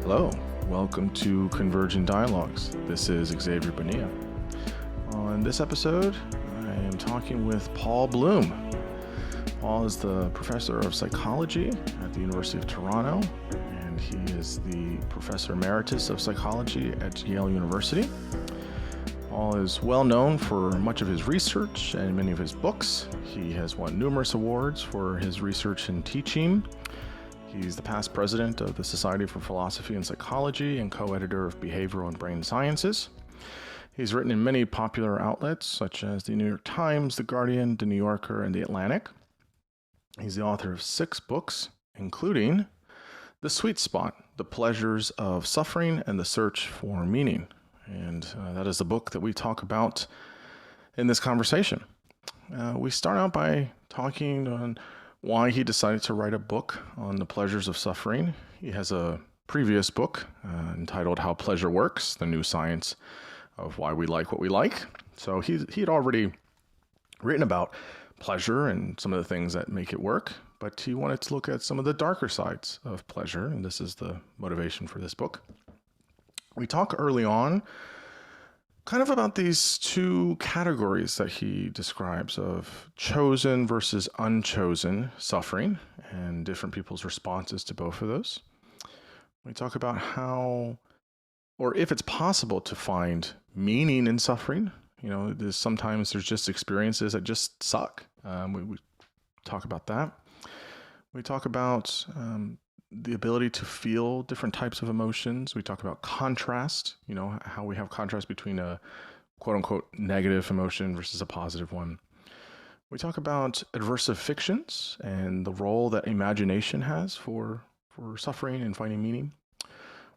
Hello, welcome to Convergent Dialogues. This is Xavier Bonilla. On this episode, I am talking with Paul Bloom. Paul is the professor of psychology at the University of Toronto, and he is the professor emeritus of psychology at Yale University. Paul is well known for much of his research and many of his books. He has won numerous awards for his research and teaching. He's the past president of the Society for Philosophy and Psychology and co-editor of Behavioral and Brain Sciences. He's written in many popular outlets such as the New York Times, The Guardian, The New Yorker, and The Atlantic. He's the author of 6 books, including The Sweet Spot, The Pleasures of Suffering and the Search for Meaning. And that is the book that we talk about in this conversation. We start out by talking on why he decided to write a book on the pleasures of suffering. He has a previous book entitled How Pleasure Works, The New Science of Why We Like What We Like. So he had already written about pleasure and some of the things that make it work, but he wanted to look at some of the darker sides of pleasure, and this is the motivation for this book. We talk early on kind of about these two categories that he describes of chosen versus unchosen suffering and different people's responses to both of those. We talk about how, or if it's possible to find meaning in suffering. You know, sometimes there's just experiences that just suck. We talk about that. We talk about the ability to feel different types of emotions. We talk about contrast, you know, how we have contrast between a quote unquote negative emotion versus a positive one. We talk about aversive fictions and the role that imagination has for suffering and finding meaning.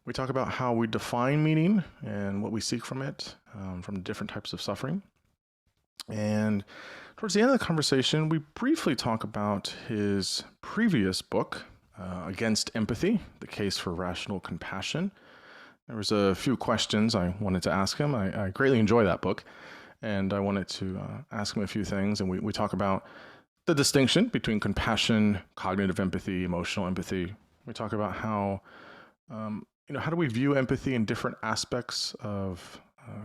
We talk about how we define meaning and what we seek from it, from different types of suffering. And towards the end of the conversation, we briefly talk about his previous book, Against Empathy, The Case for Rational Compassion. There was a few questions I wanted to ask him. I greatly enjoy that book, and I wanted to ask him a few things. And we talk about the distinction between compassion, cognitive empathy, emotional empathy. We talk about how, how do we view empathy in different aspects of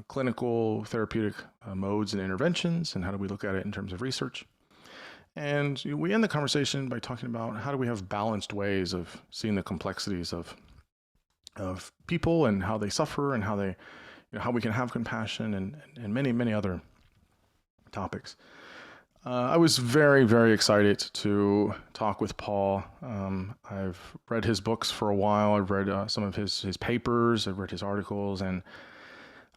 clinical, therapeutic modes and interventions, and how do we look at it in terms of research. And we end the conversation by talking about how do we have balanced ways of seeing the complexities of people and how they suffer and how they, how we can have compassion and many, many other topics. I was very, very excited to talk with Paul. I've read his books for a while. I've read some of his papers. I've read his articles, and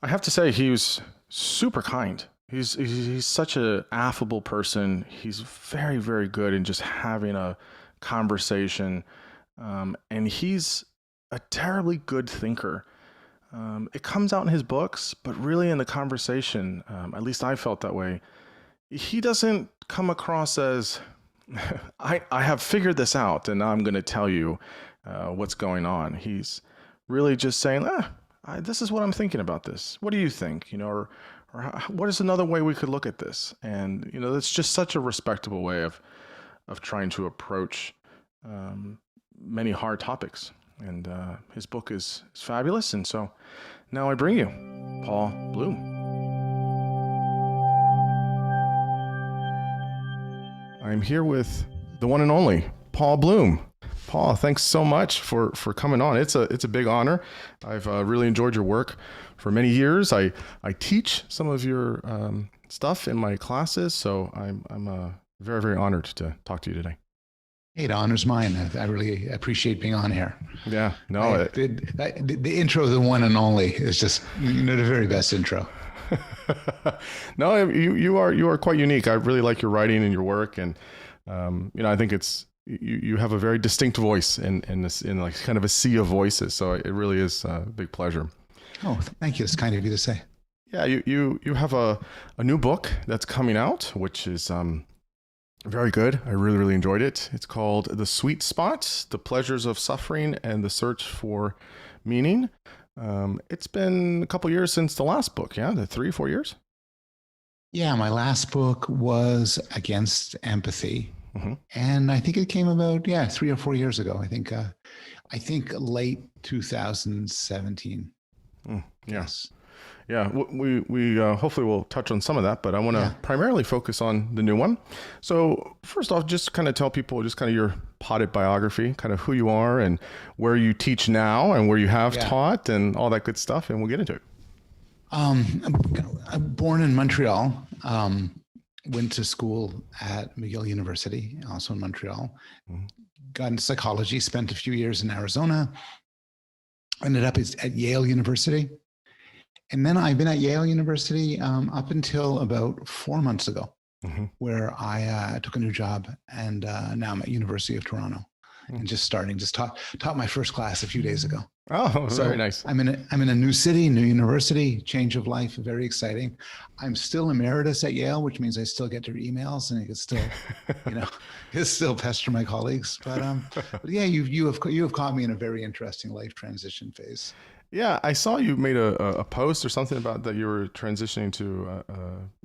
I have to say he was super kind. He's such an affable person. He's very, very good in just having a conversation. And he's a terribly good thinker. It comes out in his books, but really in the conversation, at least I felt that way, he doesn't come across as, I have figured this out and now I'm going to tell you what's going on. He's really just saying, this is what I'm thinking about this. What do you think? Or what is another way we could look at this? And, it's just such a respectable way of trying to approach many hard topics. And his book is fabulous. And so now I bring you Paul Bloom. I'm here with the one and only Paul Bloom. Paul, thanks so much for coming on. It's a big honor. I've really enjoyed your work for many years. I teach some of your stuff in my classes, so I'm very, very honored to talk to you today. Hey, the honor's mine. I really appreciate being on here. Yeah, no. The intro, the one and only, is just the very best intro. No, you are quite unique. I really like your writing and your work, and I think you have a very distinct voice in like kind of a sea of voices. So it really is a big pleasure. Oh, thank you. It's kind of you to say. Yeah, you have a new book that's coming out, which is very good. I really, really enjoyed it. It's called The Sweet Spot, The Pleasures of Suffering and the Search for Meaning. It's been a couple years since the last book, yeah? 3-4 years? Yeah, my last book was Against Empathy. And I think it came about, 3 or 4 years ago. I think late 2017. Mm, yeah. Yes. Yeah, we hopefully will touch on some of that, but I want to Yeah. primarily focus on the new one. So first off, just kind of tell people just kind of your potted biography, kind of who you are and where you teach now and where you have Yeah. taught and all that good stuff, and we'll get into it. I'm born in Montreal. Went to school at McGill University, also in Montreal. Mhm. Got into psychology. Spent a few years in Arizona. Ended up at Yale University, and then I've been at Yale University up until about 4 months ago, Mhm. where I took a new job, and now I'm at University of Toronto, and just taught my first class a few days ago. Oh, very So nice. I'm in a new city, new university, change of life, very exciting. I'm still emeritus at Yale, which means I still get their emails and I can still, can still pester my colleagues. But yeah, you have caught me in a very interesting life transition phase. Yeah, I saw you made a post or something about that you were transitioning to.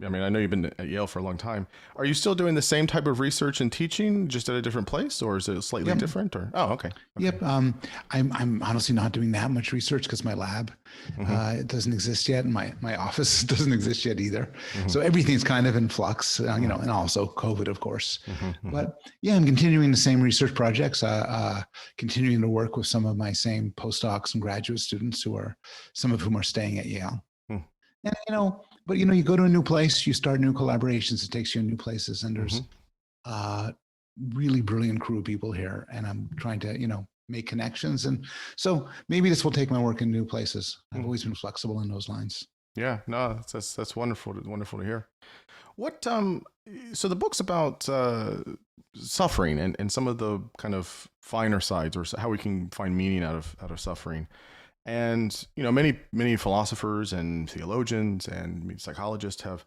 I mean, I know you've been at Yale for a long time. Are you still doing the same type of research and teaching, just at a different place, or is it slightly Yep. different? Or okay. Yep. I'm honestly not doing that much research because my lab it doesn't exist yet, and my office doesn't exist yet either. So everything's kind of in flux, and also COVID, of course. But yeah, I'm continuing the same research projects, continuing to work with some of my same postdocs and graduate students some of whom are staying at Yale. Mhm. And you go to a new place, you start new collaborations, it takes you in new places, and there's really brilliant crew of people here, and I'm trying to make connections, and so maybe this will take my work in new places. I've always been flexible in those lines. Yeah, no, that's wonderful. Wonderful to hear. What so the book's about suffering and some of the kind of finer sides, or how we can find meaning out of suffering. And many philosophers and theologians and maybe psychologists have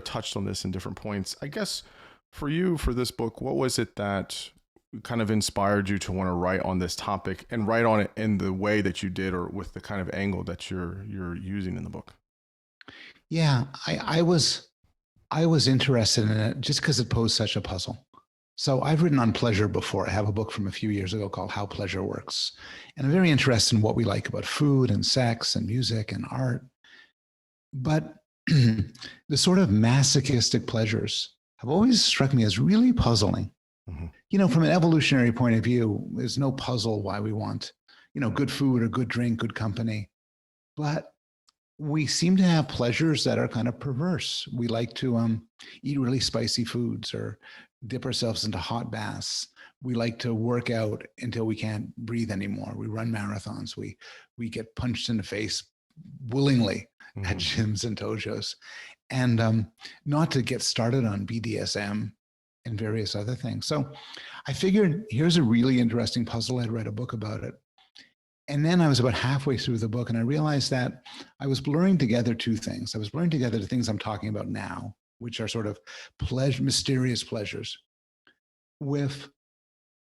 touched on this in different points. I guess for you, for this book, what was it that kind of inspired you to want to write on this topic and write on it in the way that you did, or with the kind of angle that you're using in the book? Yeah, I was interested in it just because it posed such a puzzle. So I've written on pleasure before. I have a book from a few years ago called How Pleasure Works. And I'm very interested in what we like about food and sex and music and art. But the sort of masochistic pleasures have always struck me as really puzzling. Hmm. From an evolutionary point of view, there's no puzzle why we want, good food or good drink, good company. But we seem to have pleasures that are kind of perverse. We like to eat really spicy foods or dip ourselves into hot baths. We like to work out until we can't breathe anymore. We run marathons. We get punched in the face willingly at gyms and dojos. And not to get started on BDSM and various other things. So I figured here's a really interesting puzzle. I'd write a book about it. And then I was about halfway through the book and I realized that I was blurring together two things. I was blurring together the things I'm talking about now, which are sort of mysterious pleasures, with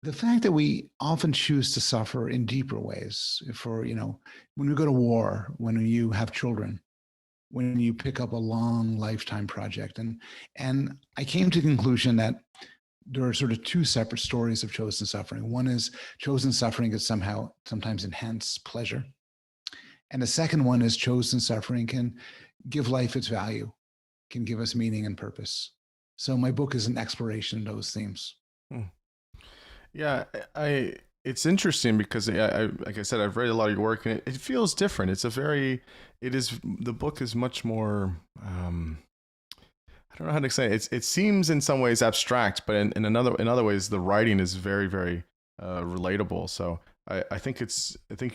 the fact that we often choose to suffer in deeper ways. When we go to war, when you have children, when you pick up a long lifetime project. And I came to the conclusion that there are sort of two separate stories of chosen suffering. One is chosen suffering is sometimes enhance pleasure. And the second one is chosen suffering can give life its value, can give us meaning and purpose. So my book is an exploration of those themes. Yeah, it's interesting because like I said, I've read a lot of your work and it feels different. The book is much more, I don't know how to say it. It seems in some ways abstract, but in other ways, the writing is very, very relatable. So I think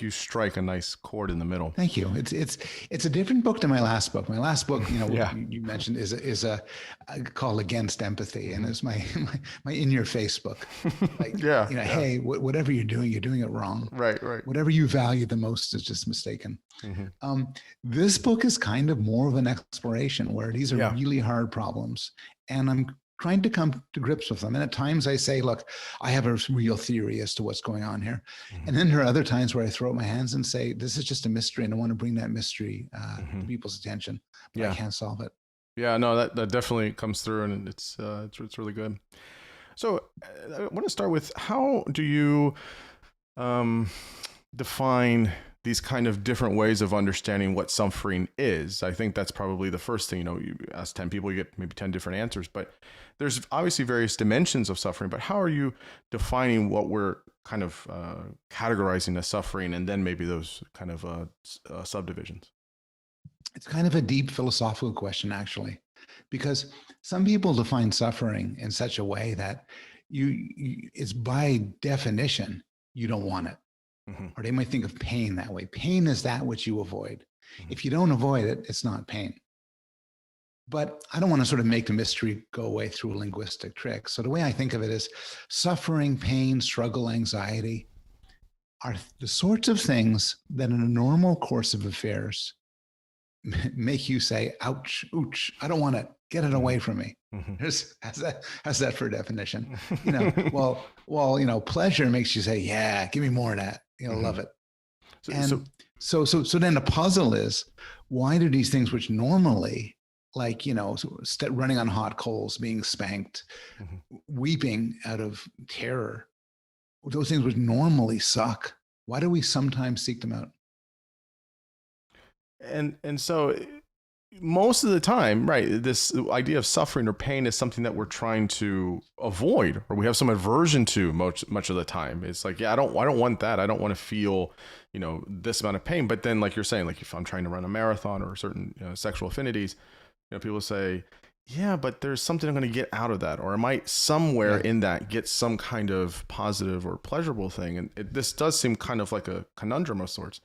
you strike a nice chord in the middle. Thank you. It's a different book than my last book. My last book, Yeah. you mentioned is a call against empathy, and it's my in your face book. Like, Yeah. hey, whatever you're doing it wrong. Right. Whatever you value the most is just mistaken. Mm-hmm. This book is kind of more of an exploration where these are really hard problems, and I'm trying to come to grips with them. And at times I say, look, I have a real theory as to what's going on here. And then there are other times where I throw up my hands and say, this is just a mystery. And I want to bring that mystery to people's attention, but I can't solve it. Yeah, no, that definitely comes through, and it's really good. So I want to start with, how do you define these kind of different ways of understanding what suffering is? I think that's probably the first thing. You ask 10 people, you get maybe 10 different answers, but there's obviously various dimensions of suffering. But how are you defining what we're kind of categorizing as suffering, and then maybe those kind of subdivisions? It's kind of a deep philosophical question, actually, because some people define suffering in such a way that it's by definition, you don't want it. Mm-hmm. Or they might think of pain that way. Pain is that which you avoid. Mm-hmm. If you don't avoid it, it's not pain. But I don't want to sort of make the mystery go away through a linguistic trick. So the way I think of it is suffering, pain, struggle, anxiety are the sorts of things that in a normal course of affairs make you say, ouch, ouch, I don't want it. Get it away from me. Mm-hmm. How's that for a definition? Pleasure makes you say, yeah, give me more of that. Mm-hmm. Love it. So then the puzzle is, why do these things which normally, like, running on hot coals, being spanked, mm-hmm. weeping out of terror, those things which normally suck, why do we sometimes seek them out? And so most of the time, right, this idea of suffering or pain is something that we're trying to avoid, or we have some aversion to much of the time. It's like, yeah, I don't want that. I don't want to feel, this amount of pain. But then, like you're saying, like if I'm trying to run a marathon or certain sexual affinities, people say, yeah, but there's something I'm going to get out of that, or I might somewhere in that get some kind of positive or pleasurable thing. And this does seem kind of like a conundrum of sorts.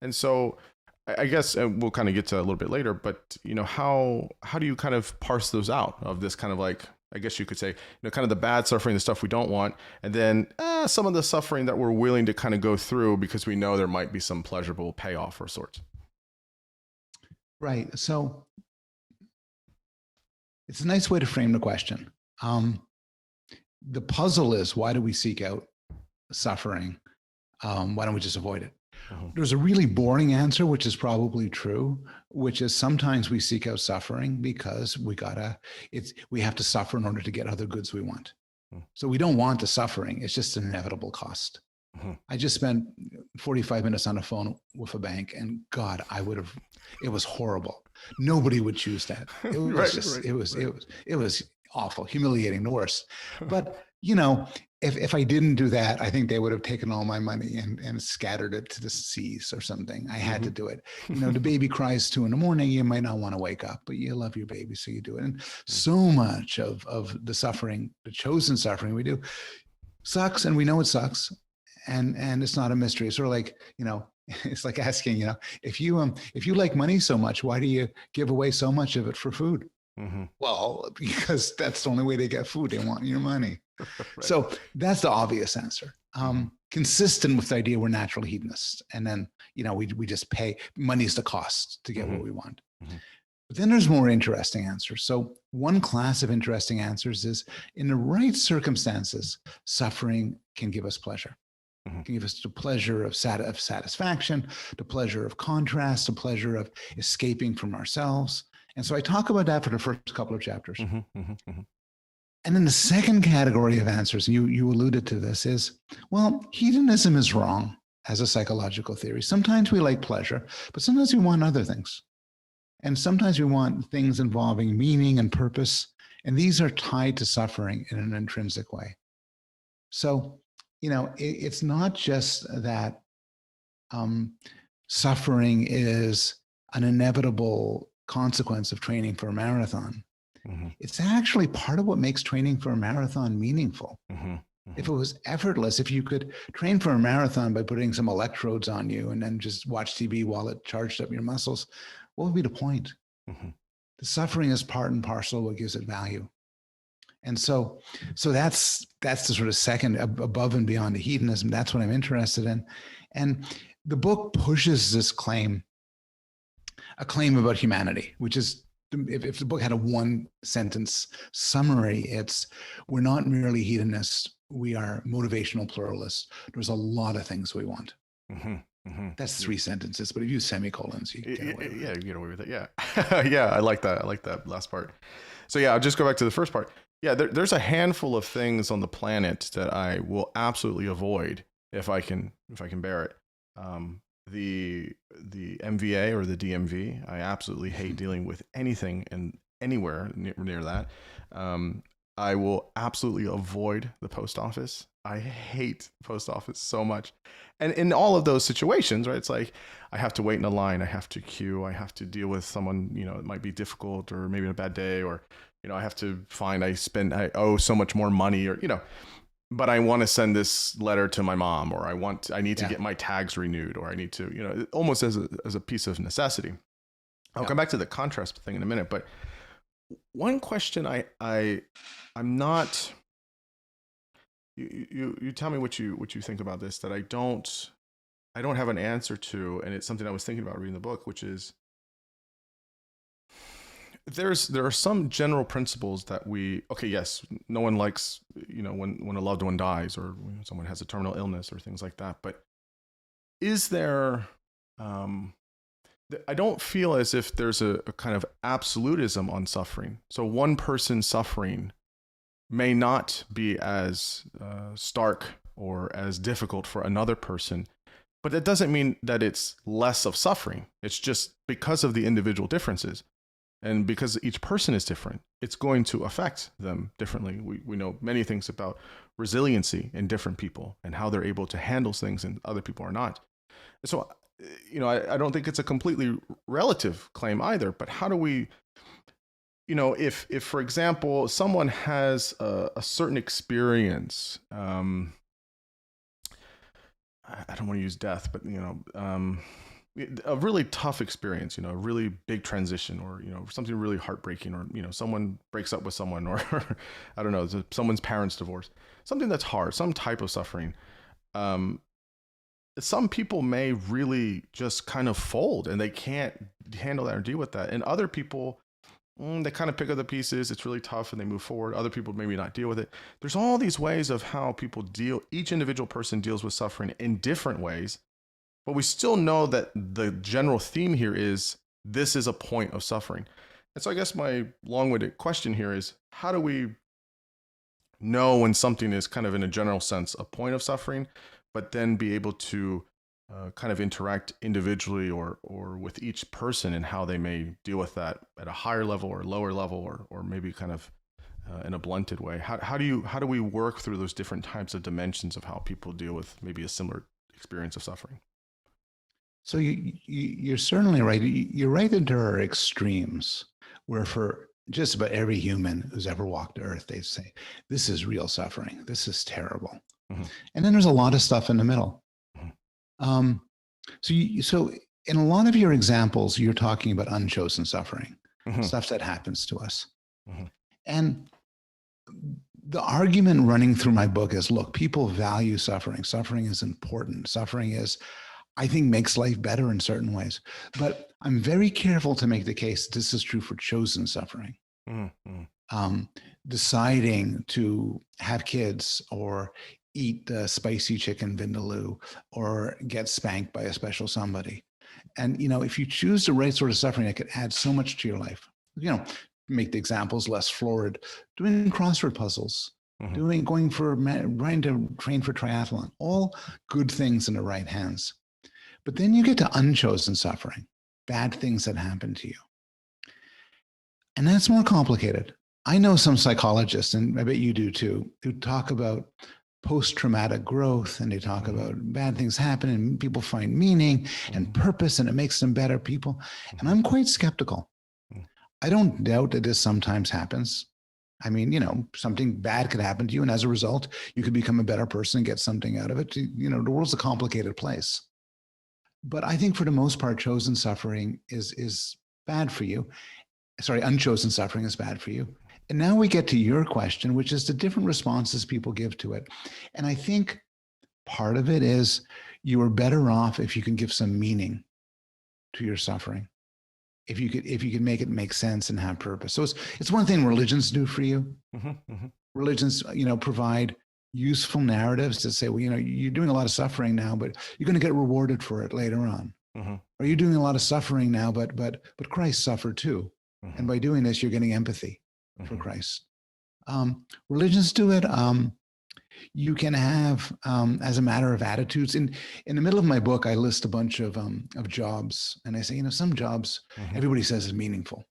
And so I guess we'll kind of get to that a little bit later, but how do you kind of parse those out of this kind of, like, I guess you could say, kind of the bad suffering, the stuff we don't want, and then some of the suffering that we're willing to kind of go through because we know there might be some pleasurable payoff or sorts. Right. So it's a nice way to frame the question. The puzzle is, why do we seek out suffering? Why don't we just avoid it? Uh-huh. There's a really boring answer, which is probably true, which is sometimes we seek out suffering because we have to suffer in order to get other goods we want. Uh-huh. So we don't want the suffering. It's just an inevitable cost. Uh-huh. I just spent 45 minutes on the phone with a bank, and God, it was horrible. Nobody would choose that. It was it was awful, humiliating, the worst. But if I didn't do that, I think they would have taken all my money and scattered it to the seas or something. I had to do it. The baby cries 2 a.m. You might not want to wake up, but you love your baby, so you do it. And so much of the suffering, the chosen suffering we do, sucks, and we know it sucks, and it's not a mystery. It's sort of like, it's like asking, if you like money so much, why do you give away so much of it for food? Mm-hmm. Well, because that's the only way they get food. They want your money. Right. So that's the obvious answer. Consistent with the idea we're natural hedonists. And then, we just pay. Money's the cost to get what we want. Mm-hmm. But then there's more interesting answers. So one class of interesting answers is, in the right circumstances, suffering can give us pleasure. Mm-hmm. It can give us the pleasure of satisfaction, the pleasure of contrast, the pleasure of escaping from ourselves. And so I talk about that for the first couple of chapters. Mm-hmm, mm-hmm, mm-hmm. And then the second category of answers, and you alluded to this, is, well, hedonism is wrong as a psychological theory. Sometimes we like pleasure, but sometimes we want other things. And sometimes we want things involving meaning and purpose. And these are tied to suffering in an intrinsic way. So, it's not just that suffering is an inevitable consequence of training for a marathon. Mm-hmm. It's actually part of what makes training for a marathon meaningful. Mm-hmm. Mm-hmm. If it was effortless, if you could train for a marathon by putting some electrodes on you and then just watch TV while it charged up your muscles, what would be the point? Mm-hmm. The suffering is part and parcel of what gives it value. And so that's the sort of second, above and beyond the hedonism. That's what I'm interested in. And the book pushes this claim, a claim about humanity, which is, if the book had a one sentence summary, it's, we're not merely hedonists, we are motivational pluralists. There's a lot of things we want. Mm-hmm. Mm-hmm. That's 3 sentences, but if you use semicolons, you get away with it. Yeah, you get away with it. Yeah. Yeah, I like that. I like that last part. So yeah, I'll just go back to the first part. Yeah, there's a handful of things on the planet that I will absolutely avoid if I can bear it. The MVA or the DMV, I absolutely hate dealing with anything and anywhere near that. I will absolutely avoid the post office. I hate the post office so much. And in all of those situations, right, it's like I have to wait in a line, I have to queue, I have to deal with someone, it might be difficult or maybe a bad day, or, I have to I owe so much more money, or, but I want to send this letter to my mom, or I need to get my tags renewed, or I need to, almost as a piece of necessity. I'll come back to the contrast thing in a minute, but one question I'm not, you tell me what you think about this, that I don't have an answer to, and it's something I was thinking about reading the book, which is there are some general principles that yes, no one likes, when a loved one dies, or when someone has a terminal illness or things like that, but is there I don't feel as if there's a kind of absolutism on suffering. So one person's suffering may not be as stark or as difficult for another person, but that doesn't mean that it's less of suffering. It's just because of the individual differences, and because each person is different, it's going to affect them differently. We know many things about resiliency in different people and how they're able to handle things and other people are not. So, I don't think it's a completely relative claim either, but how do we, if for example, someone has a certain experience, I don't want to use death, but, a really tough experience, a really big transition, or, something really heartbreaking, or, someone breaks up with someone, or I don't know, someone's parents divorce, something that's hard, some type of suffering. Some people may really just kind of fold and they can't handle that or deal with that. And other people, they kind of pick up the pieces. It's really tough and they move forward. Other people maybe not deal with it. There's all these ways of how people each individual person deals with suffering in different ways. But we still know that the general theme here is this is a point of suffering. And so I guess my long-winded question here is, how do we know when something is kind of in a general sense a point of suffering, but then be able to kind of interact individually or with each person and how they may deal with that at a higher level or lower level, or maybe kind of in a blunted way? How do we work through those different types of dimensions of how people deal with maybe a similar experience of suffering? So you're certainly right. You're right that there are extremes where for just about every human who's ever walked Earth, they say, this is real suffering. This is terrible. Mm-hmm. And then there's a lot of stuff in the middle. Mm-hmm. So in a lot of your examples, you're talking about unchosen suffering, mm-hmm. stuff that happens to us. Mm-hmm. And the argument running through my book is, look, people value suffering. Suffering is important. Suffering is, I think, makes life better in certain ways. But I'm very careful to make the case that this is true for chosen suffering. Mm-hmm. Deciding to have kids, or eat spicy chicken vindaloo, or get spanked by a special somebody. And, if you choose the right sort of suffering, it could add so much to your life. Make the examples less florid. Doing crossword puzzles, mm-hmm. Trying to train for triathlon, all good things in the right hands. But then you get to unchosen suffering, bad things that happen to you. And that's more complicated. I know some psychologists, and I bet you do too, who talk about post-traumatic growth, and they talk mm-hmm. about bad things happen and people find meaning mm-hmm. and purpose, and it makes them better people. Mm-hmm. And I'm quite skeptical. Mm-hmm. I don't doubt that this sometimes happens. I mean, something bad could happen to you, and as a result, you could become a better person and get something out of it. The world's a complicated place. But I think for the most part, chosen suffering is bad for you. Sorry, unchosen suffering is bad for you. And now we get to your question, which is the different responses people give to it. And I think part of it is you are better off if you can give some meaning to your suffering. If you could make it make sense and have purpose. So it's one thing religions do for you. Mm-hmm, mm-hmm. Religions, provide useful narratives to say, well, you're doing a lot of suffering now, but you're going to get rewarded for it later on. Mm-hmm. Or you're doing a lot of suffering now, but Christ suffered too. Mm-hmm. And by doing this, you're getting empathy. for Christ. Religions do it. You can have, as a matter of attitudes. In the middle of my book, I list a bunch of jobs, and I say, some jobs everybody says is meaningful,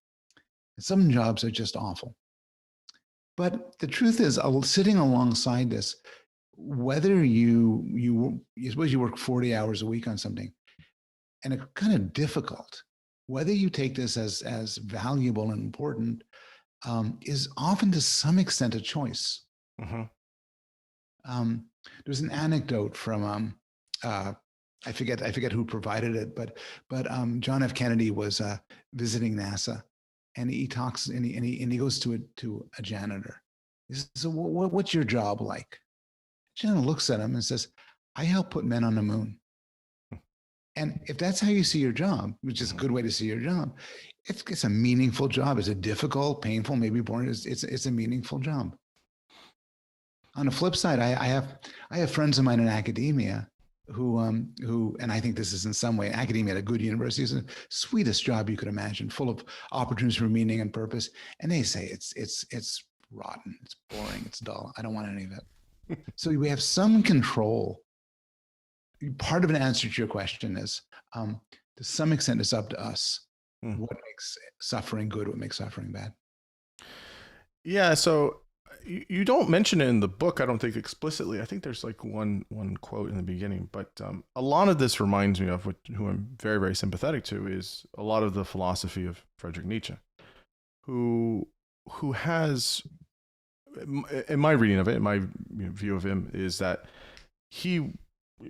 and some jobs are just awful. But the truth is, sitting alongside this, whether you suppose you work 40 hours a week on something, and it's kind of difficult, whether you take this as valuable and important, is often to some extent a choice. There's an anecdote from I forget who provided it, but John F. Kennedy was visiting NASA, and he talks and he goes to a janitor. He says, "So what's your job like?" The janitor looks at him and says, "I help put men on the moon." And if that's how you see your job, which is a good way to see your job, it's a meaningful job. Is it difficult, painful, maybe boring? It's a meaningful job. On the flip side, I have friends of mine in academia who, and I think this is in some way, academia at a good university is the sweetest job you could imagine, full of opportunities for meaning and purpose. And they say it's rotten, it's boring, it's dull. I don't want any of it. So we have some control. Part of an answer to your question is, to some extent, it's up to us. What makes suffering good? What makes suffering bad? Yeah. So you don't mention it in the book, I don't think explicitly. I think there's like one quote in the beginning, but a lot of this reminds me of who I'm very, very sympathetic to, is a lot of the philosophy of Frederick Nietzsche, who has, in my reading of it, my view of him, is that he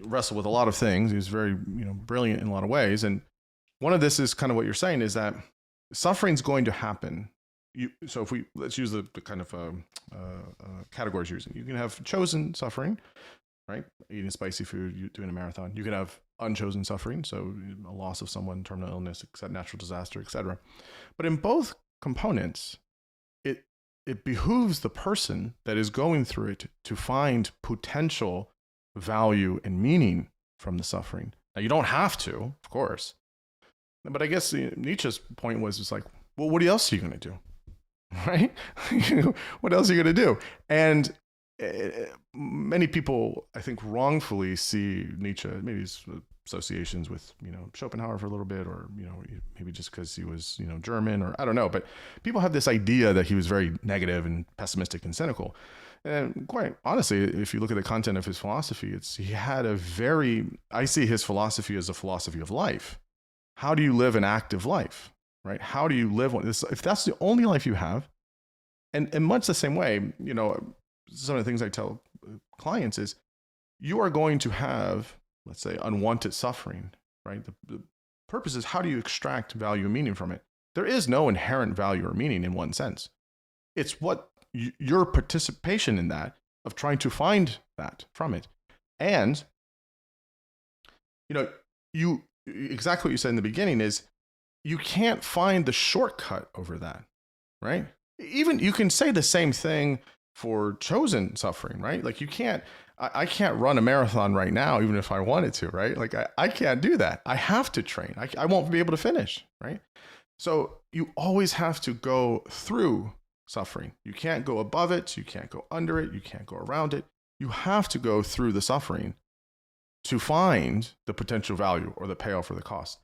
wrestled with a lot of things. He was very brilliant in a lot of ways, and one of this is kind of what you're saying, is that suffering's going to happen. So if let's use the kind of categories you're using. You can have chosen suffering, right? Eating spicy food, doing a marathon. You can have unchosen suffering, so a loss of someone, terminal illness, natural disaster, etc. But in both components, it behooves the person that is going through it to find potential value and meaning from the suffering. Now, you don't have to, of course, but I guess Nietzsche's point was just like, well, what else are you going to do? Right? What else are you going to do? And many people, I think, wrongfully see Nietzsche, maybe his associations with, Schopenhauer for a little bit, or, maybe just because he was, German, or I don't know. But people have this idea that he was very negative and pessimistic and cynical. And quite honestly, if you look at the content of his philosophy, he had I see his philosophy as a philosophy of life. How do you live an active life? Right? How do you live this? If that's the only life you have, and in much the same way, some of the things I tell clients is, you are going to have, let's say, unwanted suffering, right? The purpose is, how do you extract value and meaning from it? There is no inherent value or meaning in one sense. It's what your participation in that, of trying to find that from it. And, exactly what you said in the beginning is, you can't find the shortcut over that, right? Even you can say the same thing for chosen suffering, right? Like I can't run a marathon right now, even if I wanted to, right? Like I can't do that. I have to train. I won't be able to finish, right? So you always have to go through suffering. You can't go above it. You can't go under it. You can't go around it. You have to go through the suffering to find the potential value or the payoff or the cost.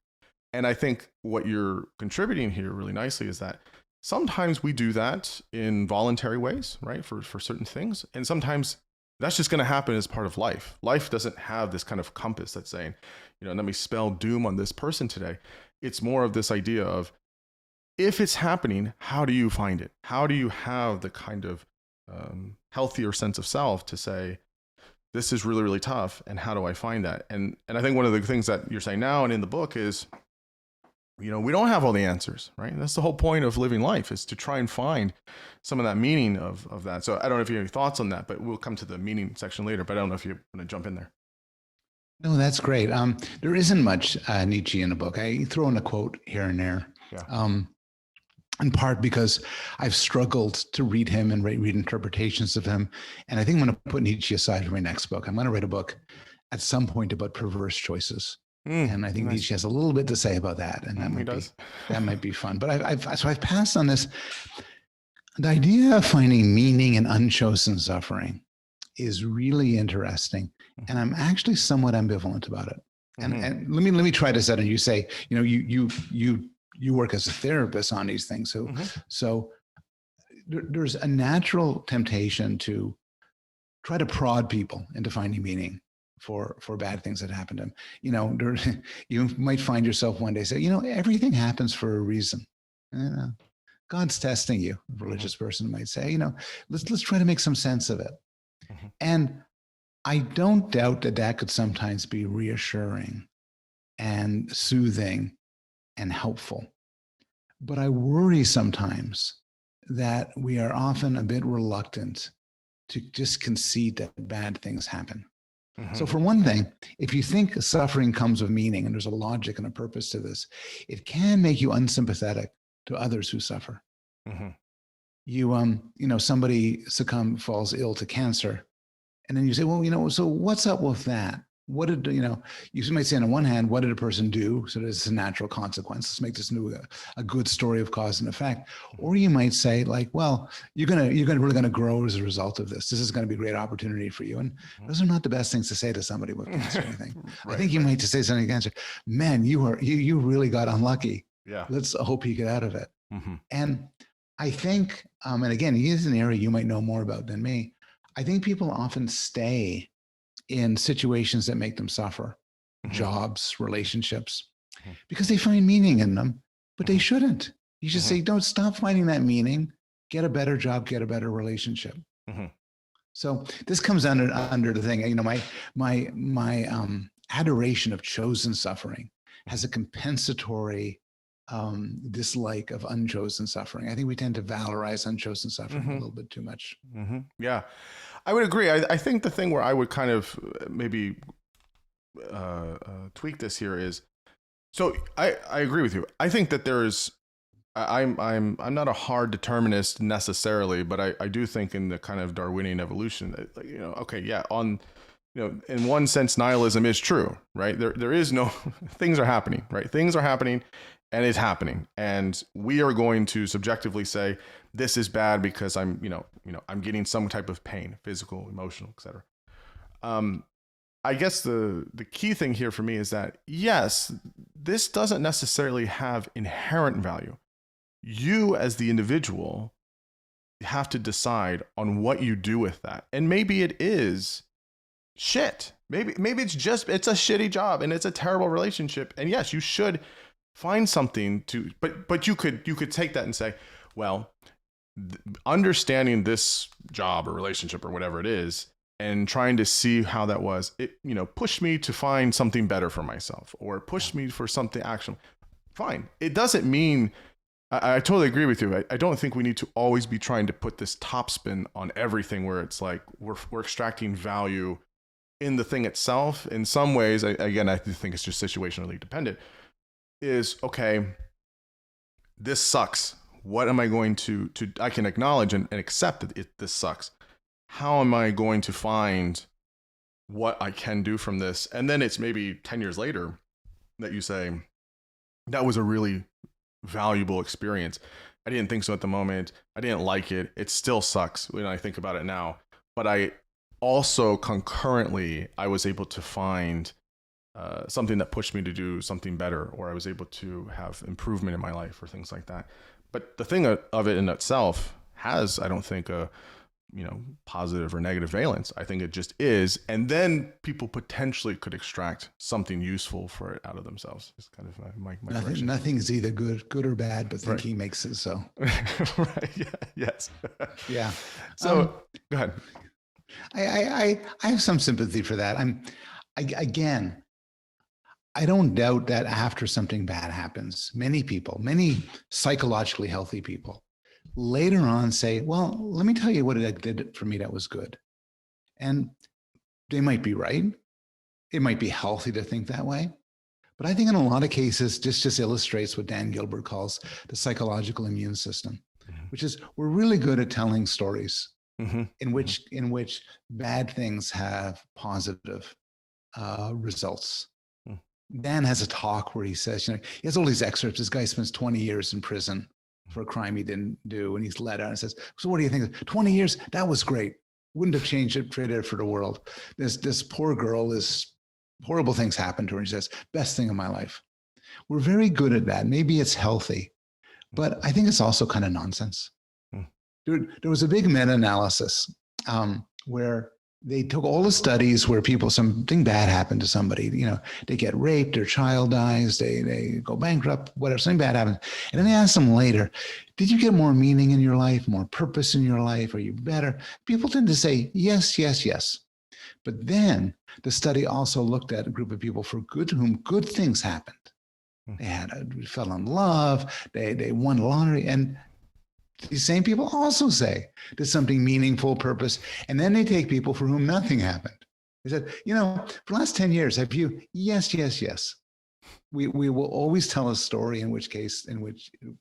And I think what you're contributing here really nicely is that sometimes we do that in voluntary ways, right? For certain things. And sometimes that's just going to happen as part of life. Life doesn't have this kind of compass that's saying, let me spell doom on this person today. It's more of this idea of, if it's happening, how do you find it? How do you have the kind of healthier sense of self to say, this is really, really tough, and how do I find that? And I think one of the things that you're saying now and in the book is, we don't have all the answers, right? And that's the whole point of living life, is to try and find some of that meaning of that. So I don't know if you have any thoughts on that, but we'll come to the meaning section later, but I don't know if you want to jump in there. No, that's great. There isn't much Nietzsche in the book. I throw in a quote here and there. Yeah. In part because I've struggled to read him and read interpretations of him. And I think I'm going to put Nietzsche aside for my next book. I'm going to write a book at some point about perverse choices. And I think nice. Nietzsche has a little bit to say about that. And that might be fun. But I've passed on this. The idea of finding meaning in unchosen suffering is really interesting, and I'm actually somewhat ambivalent about it. And let me try to set it. You say, you work as a therapist on these things, so there's a natural temptation to try to prod people into finding meaning for bad things that happen to them. You might find yourself one day say, everything happens for a reason. God's testing you, a religious person might say. Let's try to make some sense of it. And I don't doubt that could sometimes be reassuring and soothing and helpful. But I worry sometimes that we are often a bit reluctant to just concede that bad things happen. So for one thing, if you think suffering comes with meaning and there's a logic and a purpose to this, it can make you unsympathetic to others who suffer. Somebody falls ill to cancer, and then you say, well, so what's up with that? What did, you might say on the one hand, what did a person do? So there's a natural consequence. Let's make this a good story of cause and effect. Or you might say like, well, you're really going to grow as a result of this. This is going to be a great opportunity for you. And those are not the best things to say to somebody with cancer or anything. Right. I think you might just say something to cancer, man, you really got unlucky. Yeah. Let's hope you get out of it. And I think, and again, here's an area you might know more about than me. I think people often stay in situations that make them suffer, jobs, relationships, because they find meaning in them, but they shouldn't. You should say, don't stop finding that meaning, get a better job, get a better relationship. So this comes under the thing, my adoration of chosen suffering has a compensatory dislike of unchosen suffering. I think we tend to valorize unchosen suffering a little bit too much. Yeah, I would agree. I think the thing where I would kind of maybe tweak this here is, so I agree with you. I think that I'm not a hard determinist necessarily, but I do think in the kind of Darwinian evolution, in one sense, nihilism is true, right? There is no, things are happening, right? Things are happening. And it's happening, and we are going to subjectively say this is bad because I'm getting some type of pain, physical, emotional, etc. I guess the key thing here for me is that yes, this doesn't necessarily have inherent value. You as the individual have to decide on what you do with that, and maybe it is shit. Maybe it's a shitty job and it's a terrible relationship, and yes, you should find something to, but you could take that and say, well, understanding this job or relationship or whatever it is, and trying to see how that was, it, pushed me to find something better for myself, or pushed me for something action. Fine. It doesn't mean, I totally agree with you. I don't think we need to always be trying to put this topspin on everything where it's like we're extracting value in the thing itself. In some ways, I think it's just situationally dependent. Is okay, this sucks. What am I going to I can acknowledge and accept that this sucks. How am I going to find what I can do from this? And then it's maybe 10 years later that you say, that was a really valuable experience. I didn't think so at the moment. I didn't like it. It still sucks when I think about it now. But I also concurrently, I was able to find something that pushed me to do something better, or I was able to have improvement in my life or things like that. But the thing of it in itself has, I don't think, a positive or negative valence. I think it just is. And then people potentially could extract something useful for it out of themselves. It's kind of my nothing's either good or bad, but thinking makes it so. Right. Yeah. Yes. Yeah. So go ahead. I have some sympathy for that. I don't doubt that after something bad happens, many psychologically healthy people later on say, well, let me tell you what it did for me that was good. And they might be right. It might be healthy to think that way. But I think in a lot of cases, this just illustrates what Dan Gilbert calls the psychological immune system, which is we're really good at telling stories in which bad things have positive results. Dan has a talk where he says, he has all these excerpts. This guy spends 20 years in prison for a crime he didn't do, and he's let out and says, so what do you think? 20 years, that was great. Wouldn't have traded it for the world. This poor girl, horrible things happened to her, and she says, best thing in my life. We're very good at that. Maybe it's healthy, but I think it's also kind of nonsense. There was a big meta-analysis where they took all the studies where something bad happened to somebody, they get raped, their child dies, they go bankrupt, whatever, something bad happens. And then they asked them later, did you get more meaning in your life, more purpose in your life? Are you better? People tend to say, yes, yes, yes. But then the study also looked at a group of people for whom good things happened. They fell in love, they won the lottery, and these same people also say there's something meaningful, purpose. And then they take people for whom nothing happened. They said, for the last 10 years, have you? Yes, yes, yes. We will always tell a story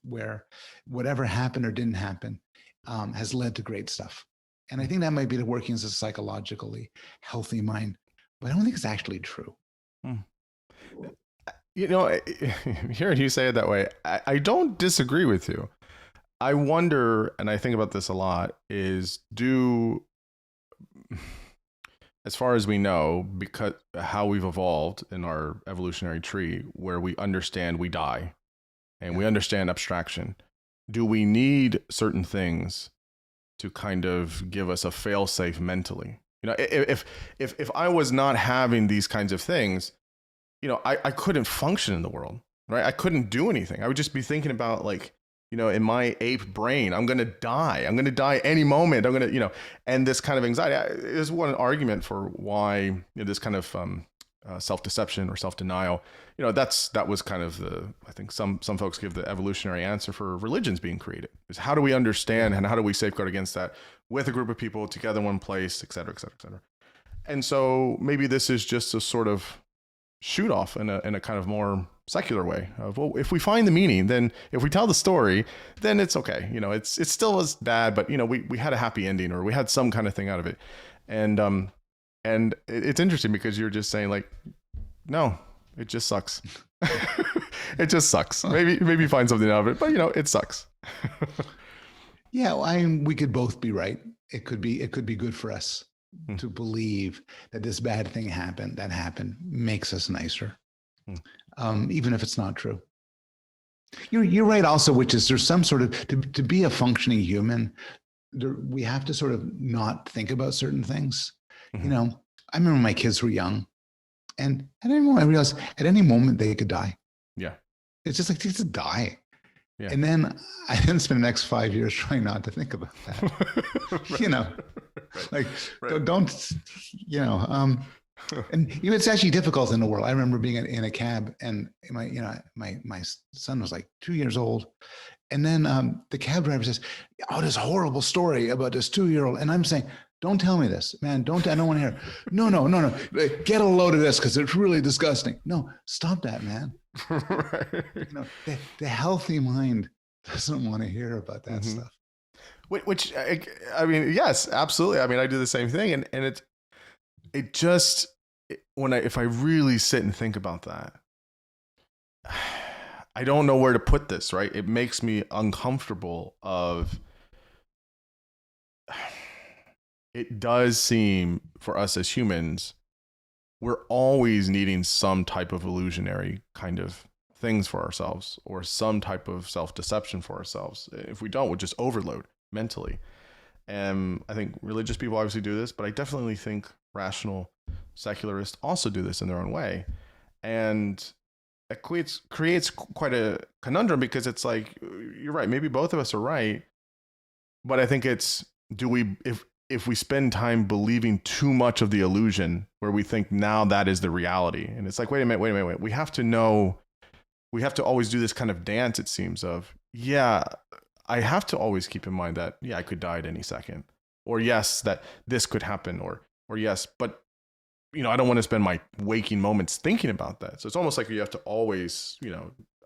where whatever happened or didn't happen has led to great stuff. And I think that might be the workings of a psychologically healthy mind, but I don't think it's actually true. Hearing you say it that way, I don't disagree with you. I wonder, and I think about this a lot, is as far as we know, because how we've evolved in our evolutionary tree, where we understand we die and we understand abstraction, do we need certain things to kind of give us a fail-safe mentally? If I was not having these kinds of things, I couldn't function in the world, right? I couldn't do anything. I would just be thinking about in my ape brain, I'm going to die. I'm going to die any moment. I'm going to, and this kind of anxiety is one argument for why this kind of self-deception or self-denial, that was kind of I think some folks give the evolutionary answer for religions being created, is how do we understand and how do we safeguard against that with a group of people together in one place, et cetera, et cetera, et cetera. And so maybe this is just a sort of shoot off in a kind of more secular way of, well, if we find the meaning, then if we tell the story, then it's okay. It's still as bad, but we had a happy ending, or we had some kind of thing out of it. And it's interesting because you're just saying no, it just sucks. It just sucks. Maybe find something out of it, but it sucks. Yeah. We could both be right. It could be good for us to believe that this bad thing happened makes us nicer. Even if it's not true. You're right also, which is there's some sort of, to be a functioning human, we have to sort of not think about certain things. I remember my kids were young, and at any moment I realized at any moment they could die. Yeah. It's just like, they just die. Yeah. And then I then spend the next 5 years trying not to think about that. Right. Don't. And it's actually difficult in the world. I remember being in a cab, and my son was like 2 years old, and then the cab driver says, "Oh, this horrible story about this 2-year-old," and I'm saying, "Don't tell me this, man. I don't want to hear it. No. Get a load of this because it's really disgusting. No, stop that, man." Right. The healthy mind doesn't want to hear about that stuff. Which I mean, yes, absolutely. I mean, I do the same thing, and it just, if I really sit and think about that, I don't know where to put this, right? It makes me uncomfortable it does seem for us as humans, we're always needing some type of illusionary kind of things for ourselves, or some type of self-deception for ourselves. If we don't, we'll just overload mentally. And I think religious people obviously do this, but I definitely think rational secularists also do this in their own way. And it creates quite a conundrum, because it's like, you're right, maybe both of us are right, but I think it's, if we spend time believing too much of the illusion, where we think now that is the reality, and it's like, wait a minute, we have to always do this kind of dance, it seems, of, yeah, I have to always keep in mind that, yeah, I could die at any second, or yes, that this could happen, or yes, but I don't want to spend my waking moments thinking about that. So it's almost like you have to always,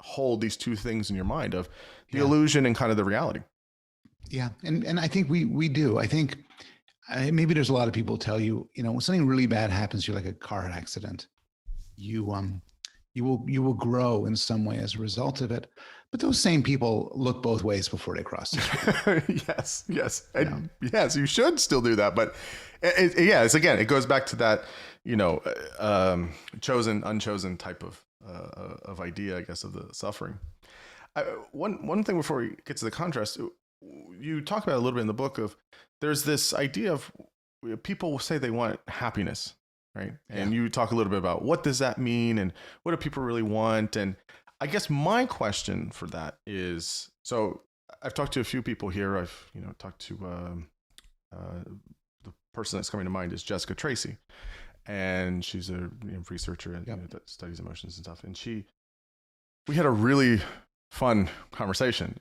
hold these two things in your mind, of the illusion and kind of the reality. Yeah. And I think we do. I think maybe there's a lot of people tell you, when something really bad happens, you're like a car accident. You You will grow in some way as a result of it. But those same people look both ways before they cross the street. Yes. And yes, you should still do that. But it's again, it goes back to that, chosen, unchosen type of idea, I guess, of the suffering. One thing before we get to the contrast, you talk about a little bit in the book of there's this idea of people say they want happiness, right? And you talk a little bit about what does that mean and what do people really want? And I guess my question for that is, so I've talked to a few people here. I've, talked to the person that's coming to mind is Jessica Tracy, and she's a researcher and that studies emotions and stuff. And we had a really fun conversation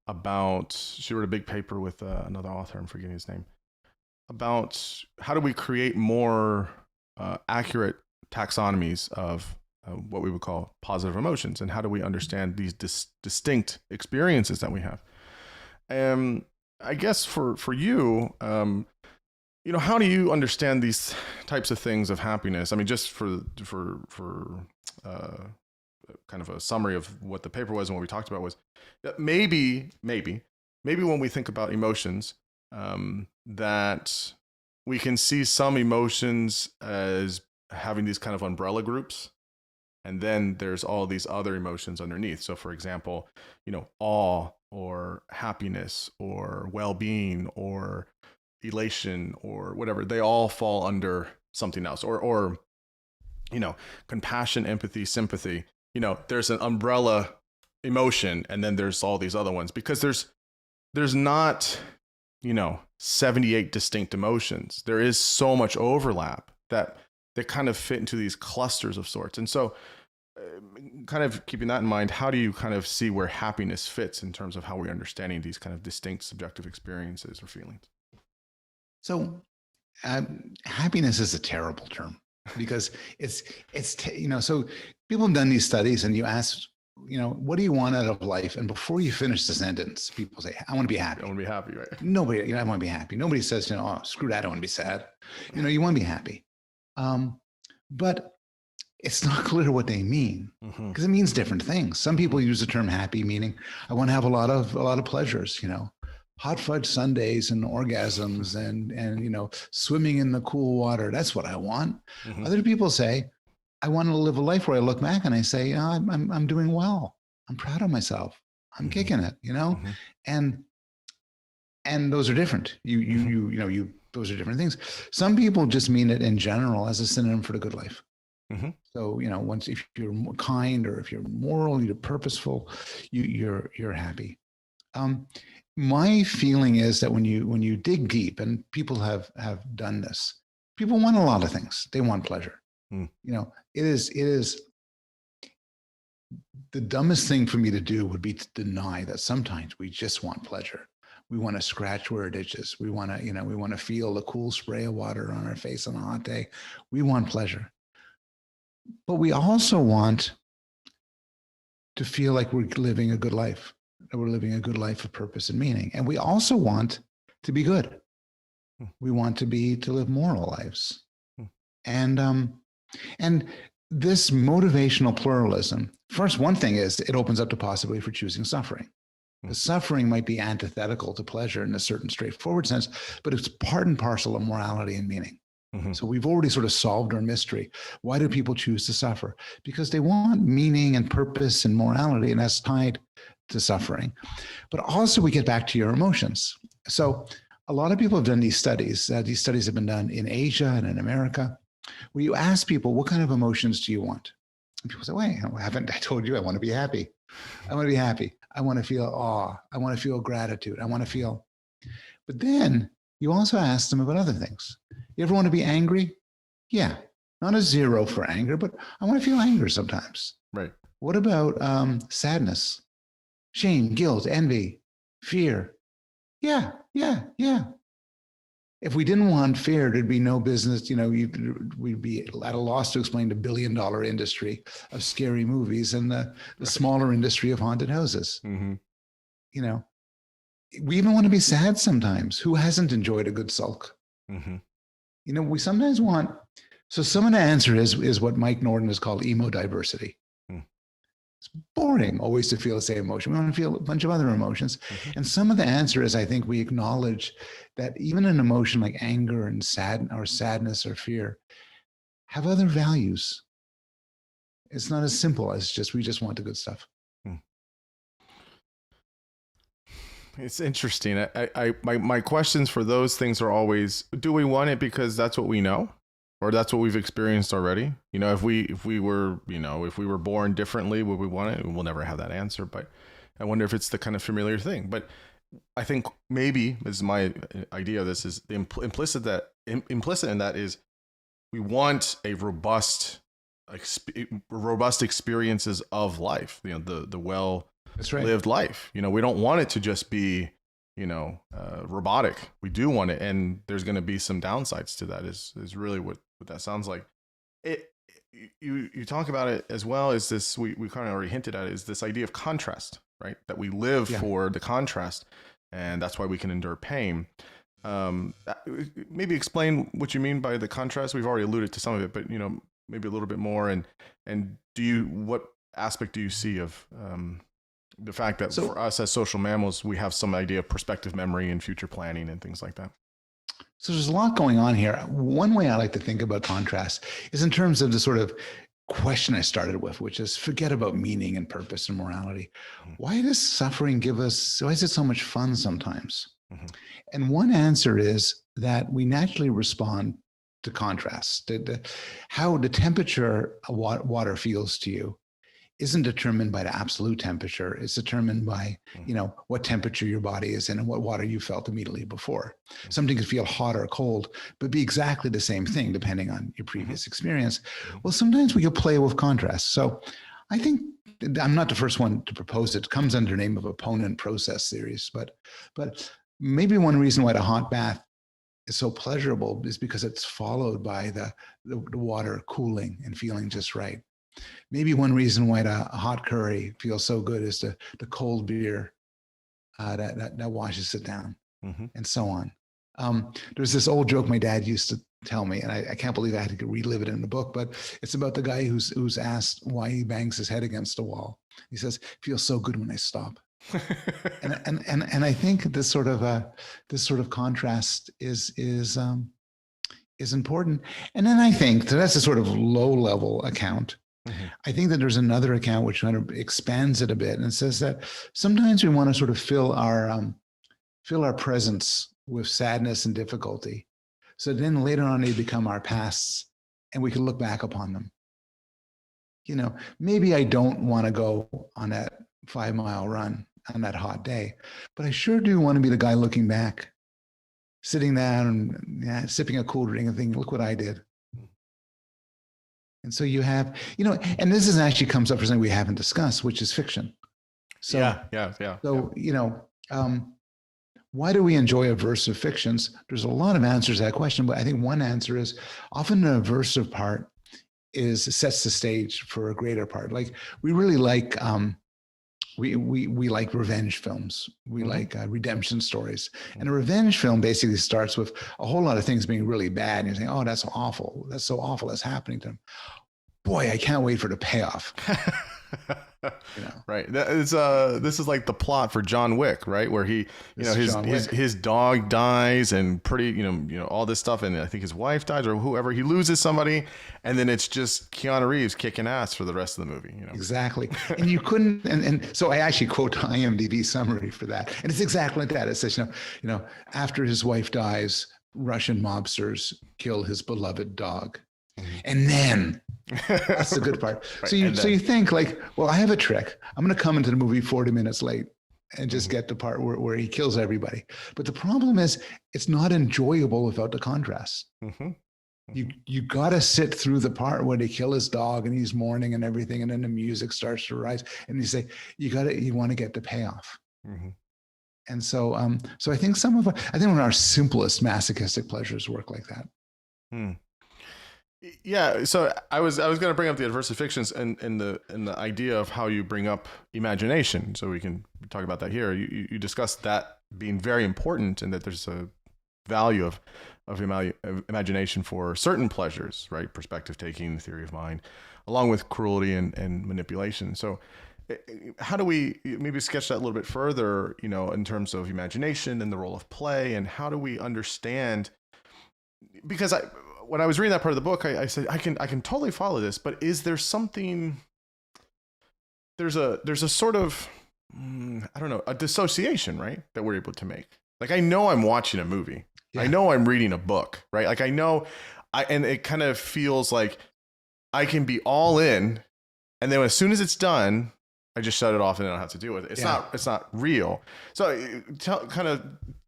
about, she wrote a big paper with another author, I'm forgetting his name, about how do we create more accurate taxonomies of what we would call positive emotions, and how do we understand these distinct experiences that we have. I guess for you, how do you understand these types of things of happiness? I mean, just for kind of a summary of what the paper was and what we talked about was that maybe when we think about emotions, that we can see some emotions as having these kind of umbrella groups. And then there's all these other emotions underneath. So for example, awe or happiness or well-being or elation or whatever, they all fall under something else. Or compassion, empathy, sympathy. There's an umbrella emotion, and then there's all these other ones, because there's not, 78 distinct emotions. There is so much overlap that they kind of fit into these clusters of sorts. And so kind of keeping that in mind, how do you kind of see where happiness fits in terms of how we're understanding these kind of distinct subjective experiences or feelings? So happiness is a terrible term because it's so people have done these studies, and you ask, what do you want out of life? And before you finish the sentence, people say, I want to be happy. I want to be happy, right? Nobody, I want to be happy. Nobody says, oh, screw that, I want to be sad. You want to be happy. But it's not clear what they mean, because it means different things. Some people use the term happy, meaning I want to have a lot of pleasures, hot fudge sundaes and orgasms and swimming in the cool water. That's what I want. Other people say, I want to live a life where I look back and I say, I'm doing well. I'm proud of myself. I'm kicking it, and those are different. Those are different things. Some people just mean it in general as a synonym for the good life. So, if you're more kind, or if you're moral, you're purposeful, you're happy. My feeling is that when you dig deep, and people have done this, people want a lot of things. They want pleasure. It is the dumbest thing for me to do would be to deny that sometimes we just want pleasure. We want to scratch where it itches. We want to feel the cool spray of water on our face on a hot day. We want pleasure. But we also want to feel like we're living a good life, that we're living a good life of purpose and meaning. And we also want to be good. We want to live moral lives. And this motivational pluralism, first, one thing is it opens up the possibility for choosing suffering. The suffering might be antithetical to pleasure in a certain straightforward sense, but it's part and parcel of morality and meaning. So we've already sort of solved our mystery. Why do people choose to suffer? Because they want meaning and purpose and morality, and that's tied to suffering. But also we get back to your emotions. So a lot of people have done these studies. These studies have been done in Asia and in America, where you ask people, what kind of emotions do you want? And people say, wait, haven't I told you I want to be happy? I want to be happy. I want to feel awe. I want to feel gratitude. I want to feel. But then you also ask them about other things. You ever want to be angry? Yeah, not a 0 for anger, but I want to feel anger sometimes. Right. What about sadness, shame, guilt, envy, fear? Yeah. If we didn't want fear, there'd be no business. We'd be at a loss to explain the billion-dollar industry of scary movies and the smaller industry of haunted houses. We even want to be sad sometimes. Who hasn't enjoyed a good sulk? We sometimes want So some of the answer is what Mike Norton has called emo diversity. Hmm. It's boring always to feel the same emotion. We want to feel a bunch of other emotions. Mm-hmm. And some of the answer is, I think we acknowledge that even an emotion like anger and sadness or fear have other values. It's not as simple as we just want the good stuff. Hmm. It's interesting. My questions for those things are always: do we want it because that's what we know, or that's what we've experienced already? If we were born differently, would we want it? We'll never have that answer. But I wonder if it's the kind of familiar thing. But I think maybe, this is my idea of this, is the implicit in that is we want a robust experiences of life. The well That's right. lived life. We don't want it to just be, robotic. We do want it, and there's going to be some downsides to that. Is really what that sounds like. You talk about it as well as this. We kind of already hinted at it, is this idea of contrast, right? That we live for the contrast, and that's why we can endure pain. Maybe explain what you mean by the contrast. We've already alluded to some of it, but maybe a little bit more. And what aspect do you see of the fact that for us as social mammals, we have some idea of prospective memory and future planning and things like that? So there's a lot going on here. One way I like to think about contrast is in terms of the sort of question I started with, which is forget about meaning and purpose and morality. Why does suffering why is it so much fun sometimes? Mm-hmm. And one answer is that we naturally respond to contrast. How the temperature of water feels to you isn't determined by the absolute temperature. It's determined by, what temperature your body is in and what water you felt immediately before. Something could feel hot or cold, but be exactly the same thing depending on your previous experience. Well, sometimes we can play with contrast. So I think I'm not the first one to propose it. It comes under the name of opponent process theories, but maybe one reason why the hot bath is so pleasurable is because it's followed by the water cooling and feeling just right. Maybe one reason why the hot curry feels so good is the cold beer that washes it down, and so on. There's this old joke my dad used to tell me, and I can't believe I had to relive it in the book, but it's about the guy who's asked why he bangs his head against the wall. He says, "It feels so good when I stop." and I think this sort of contrast is important. And then I think that's a sort of low level account. I think that there's another account which kind of expands it a bit and says that sometimes we want to sort of fill our presence with sadness and difficulty. So then later on they become our pasts and we can look back upon them. Maybe I don't want to go on that 5-mile run on that hot day, but I sure do want to be the guy looking back, sitting down and sipping a cool drink and thinking, look what I did. And so you have, and this is actually comes up for something we haven't discussed, which is fiction. So, yeah. So, why do we enjoy aversive fictions? There's a lot of answers to that question, but I think one answer is often the aversive part sets the stage for a greater part. Like we really like, we like revenge films. We like redemption stories. And a revenge film basically starts with a whole lot of things being really bad. And you're saying, oh, that's awful. That's so awful. That's happening to them. Boy, I can't wait for the payoff. Right. This is like the plot for John Wick, right? Where his dog dies and all this stuff. And I think his wife dies or whoever, he loses somebody. And then it's just Keanu Reeves kicking ass for the rest of the movie. Exactly. And you couldn't, and so I actually quote IMDb summary for that. And it's exactly like that. It says, after his wife dies, Russian mobsters kill his beloved dog. And then that's the good part. Right. So you think like, well, I have a trick. I'm going to come into the movie 40 minutes late and just get the part where he kills everybody. But the problem is it's not enjoyable without the contrast. You got to sit through the part where they kill his dog and he's mourning and everything. And then the music starts to rise and you say, you want to get the payoff. And so, I think one of our simplest masochistic pleasures work like that. Yeah, so I was going to bring up the aversive fictions and the idea of how you bring up imagination. So we can talk about that here. You discussed that being very important and that there's a value of imagination for certain pleasures, right? Perspective taking, theory of mind, along with cruelty and manipulation. So how do we maybe sketch that a little bit further, in terms of imagination and the role of play, and how do we understand? Because when I was reading that part of the book, I said, I can totally follow this, but is there something, there's a sort of, I don't know, a dissociation, right? That we're able to make. Like, I know I'm watching a movie. Yeah. I know I'm reading a book, right? Like, I know, and it kind of feels like I can be all in, and then as soon as it's done, I just shut it off and I don't have to deal with it. It's not real. So kind of,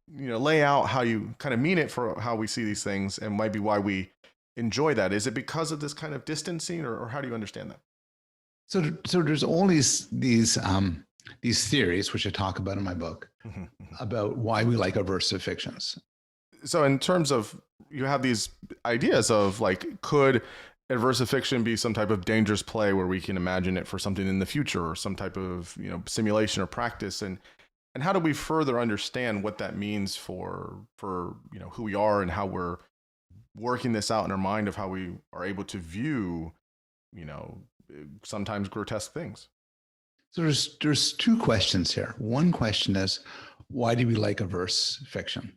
lay out how you kind of mean it for how we see these things, and might be why we enjoy that. Is it because of this kind of distancing, or how do you understand that? So there's all these theories, which I talk about in my book, about why we like aversive fictions. So in terms of, you have these ideas of, like, could aversive fiction be some type of dangerous play where we can imagine it for something in the future, or some type of, simulation or practice, and how do we further understand what that means for who we are, and how we're working this out in our mind, of how we are able to view sometimes grotesque things? So there's two questions here. One question is, why do we like averse fiction?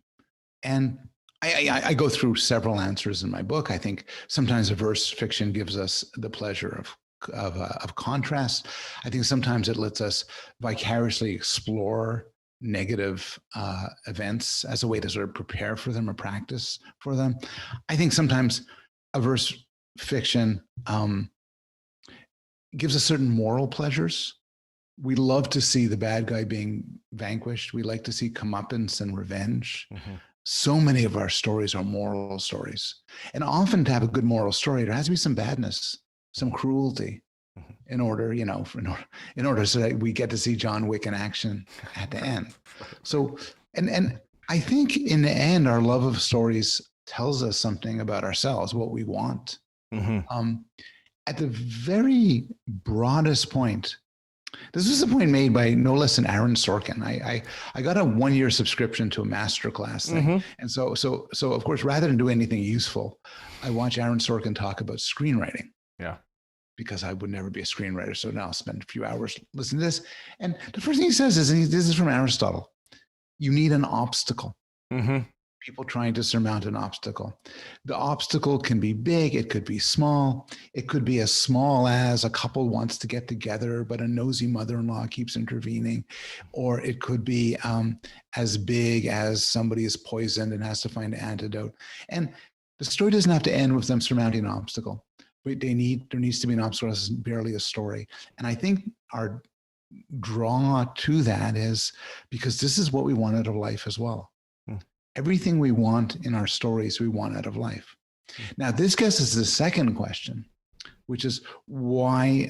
And I go through several answers in my book. I think sometimes averse fiction gives us the pleasure of contrast. I think sometimes it lets us vicariously explore negative events as a way to sort of prepare for them or practice for them. I think sometimes averse fiction gives us certain moral pleasures. We love to see the bad guy being vanquished. We like to see comeuppance and revenge. Mm-hmm. So many of our stories are moral stories. And often, to have a good moral story, there has to be some badness, some cruelty, mm-hmm. in order so that we get to see John Wick in action at the end. So, and I think in the end, our love of stories tells us something about ourselves, what we want. Mm-hmm. At the very broadest point, this was a point made by no less than Aaron Sorkin. I got a 1-year subscription to a masterclass thing. Mm-hmm. And so of course, rather than do anything useful, I watch Aaron Sorkin talk about screenwriting. Yeah. Because I would never be a screenwriter. So now I'll spend a few hours listening to this. And the first thing he says is, and this is from Aristotle, you need an obstacle. Mm-hmm. People trying to surmount an obstacle. The obstacle can be big. It could be small. It could be as small as a couple wants to get together, but a nosy mother-in-law keeps intervening. Or it could be as big as somebody is poisoned and has to find an antidote. And the story doesn't have to end with them surmounting an obstacle, but there needs to be an obstacle that's barely a story. And I think our draw to that is because this is what we want out of life as well. Everything we want in our stories, we want out of life. Now, this gets us to the second question, which is, why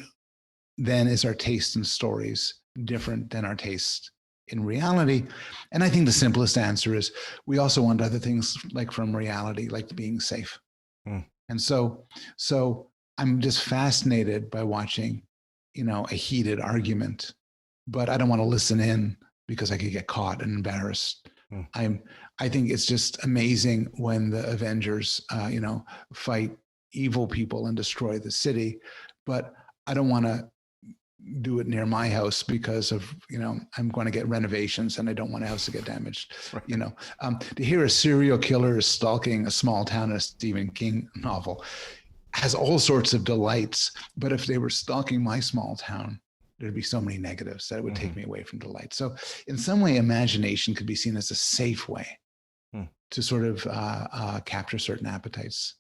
then is our taste in stories different than our taste in reality? And I think the simplest answer is, we also want other things, like from reality, like being safe. And so I'm just fascinated by watching, a heated argument, but I don't want to listen in because I could get caught and embarrassed. I think it's just amazing when the Avengers, fight evil people and destroy the city, but I don't want to do it near my house because of, I'm going to get renovations and I don't want a house to get damaged. Right. To hear a serial killer is stalking a small town in a Stephen King novel has all sorts of delights, but if they were stalking my small town, there'd be so many negatives that it would take me away from delight. So in some way, imagination could be seen as a safe way to sort of capture certain appetites.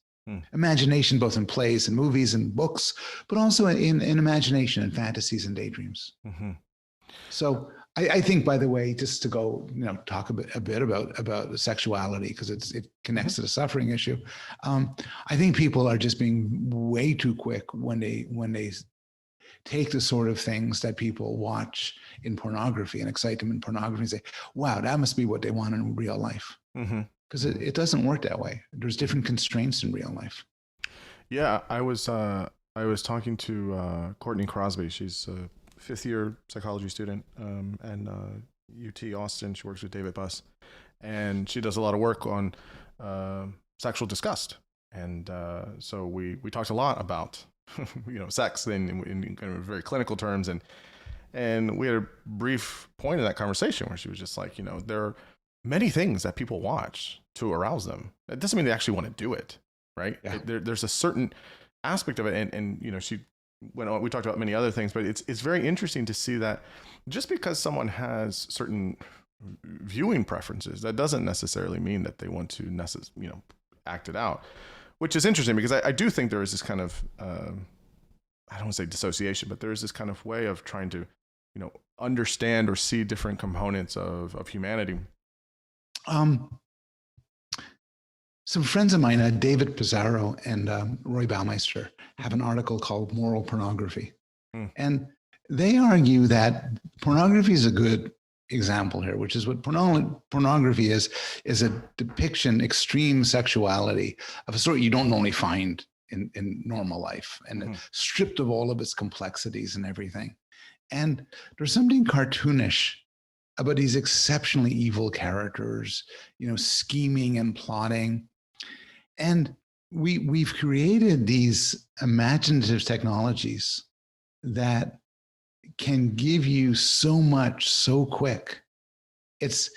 Imagination, both in plays and movies and books, but also in imagination and fantasies and daydreams. Mm-hmm. So I think, by the way, just to go, talk a bit about sexuality, because it connects to the suffering issue. I think people are just being way too quick when they take the sort of things that people watch in pornography and excite them in pornography and say, wow, that must be what they want in real life. Because it doesn't work that way. There's different constraints in real life. Yeah, I was talking to Courtney Crosby. She's a fifth-year psychology student and UT Austin. She works with David Buss, and she does a lot of work on sexual disgust. And so we talked a lot about sex in kind of very clinical terms, and we had a brief point in that conversation where she was just like, there are many things that people watch to arouse them. It doesn't mean they actually want to do it, right? Yeah. There's a certain aspect of it, and she went on. We talked about many other things, but it's very interesting to see that just because someone has certain viewing preferences, that doesn't necessarily mean that they want to act it out. Which is interesting because I do think there is this kind of, I don't want to say dissociation, but there is this kind of way of trying to, understand or see different components of humanity. Some friends of mine, David Pizarro and Roy Baumeister, have an article called Moral Pornography. And they argue that pornography is a good example here, which is what pornography is a depiction, extreme sexuality of a sort you don't normally find in normal life, and stripped of all of its complexities and everything. And there's something cartoonish about these exceptionally evil characters, scheming and plotting. And we've created these imaginative technologies that can give you so much so quick. It's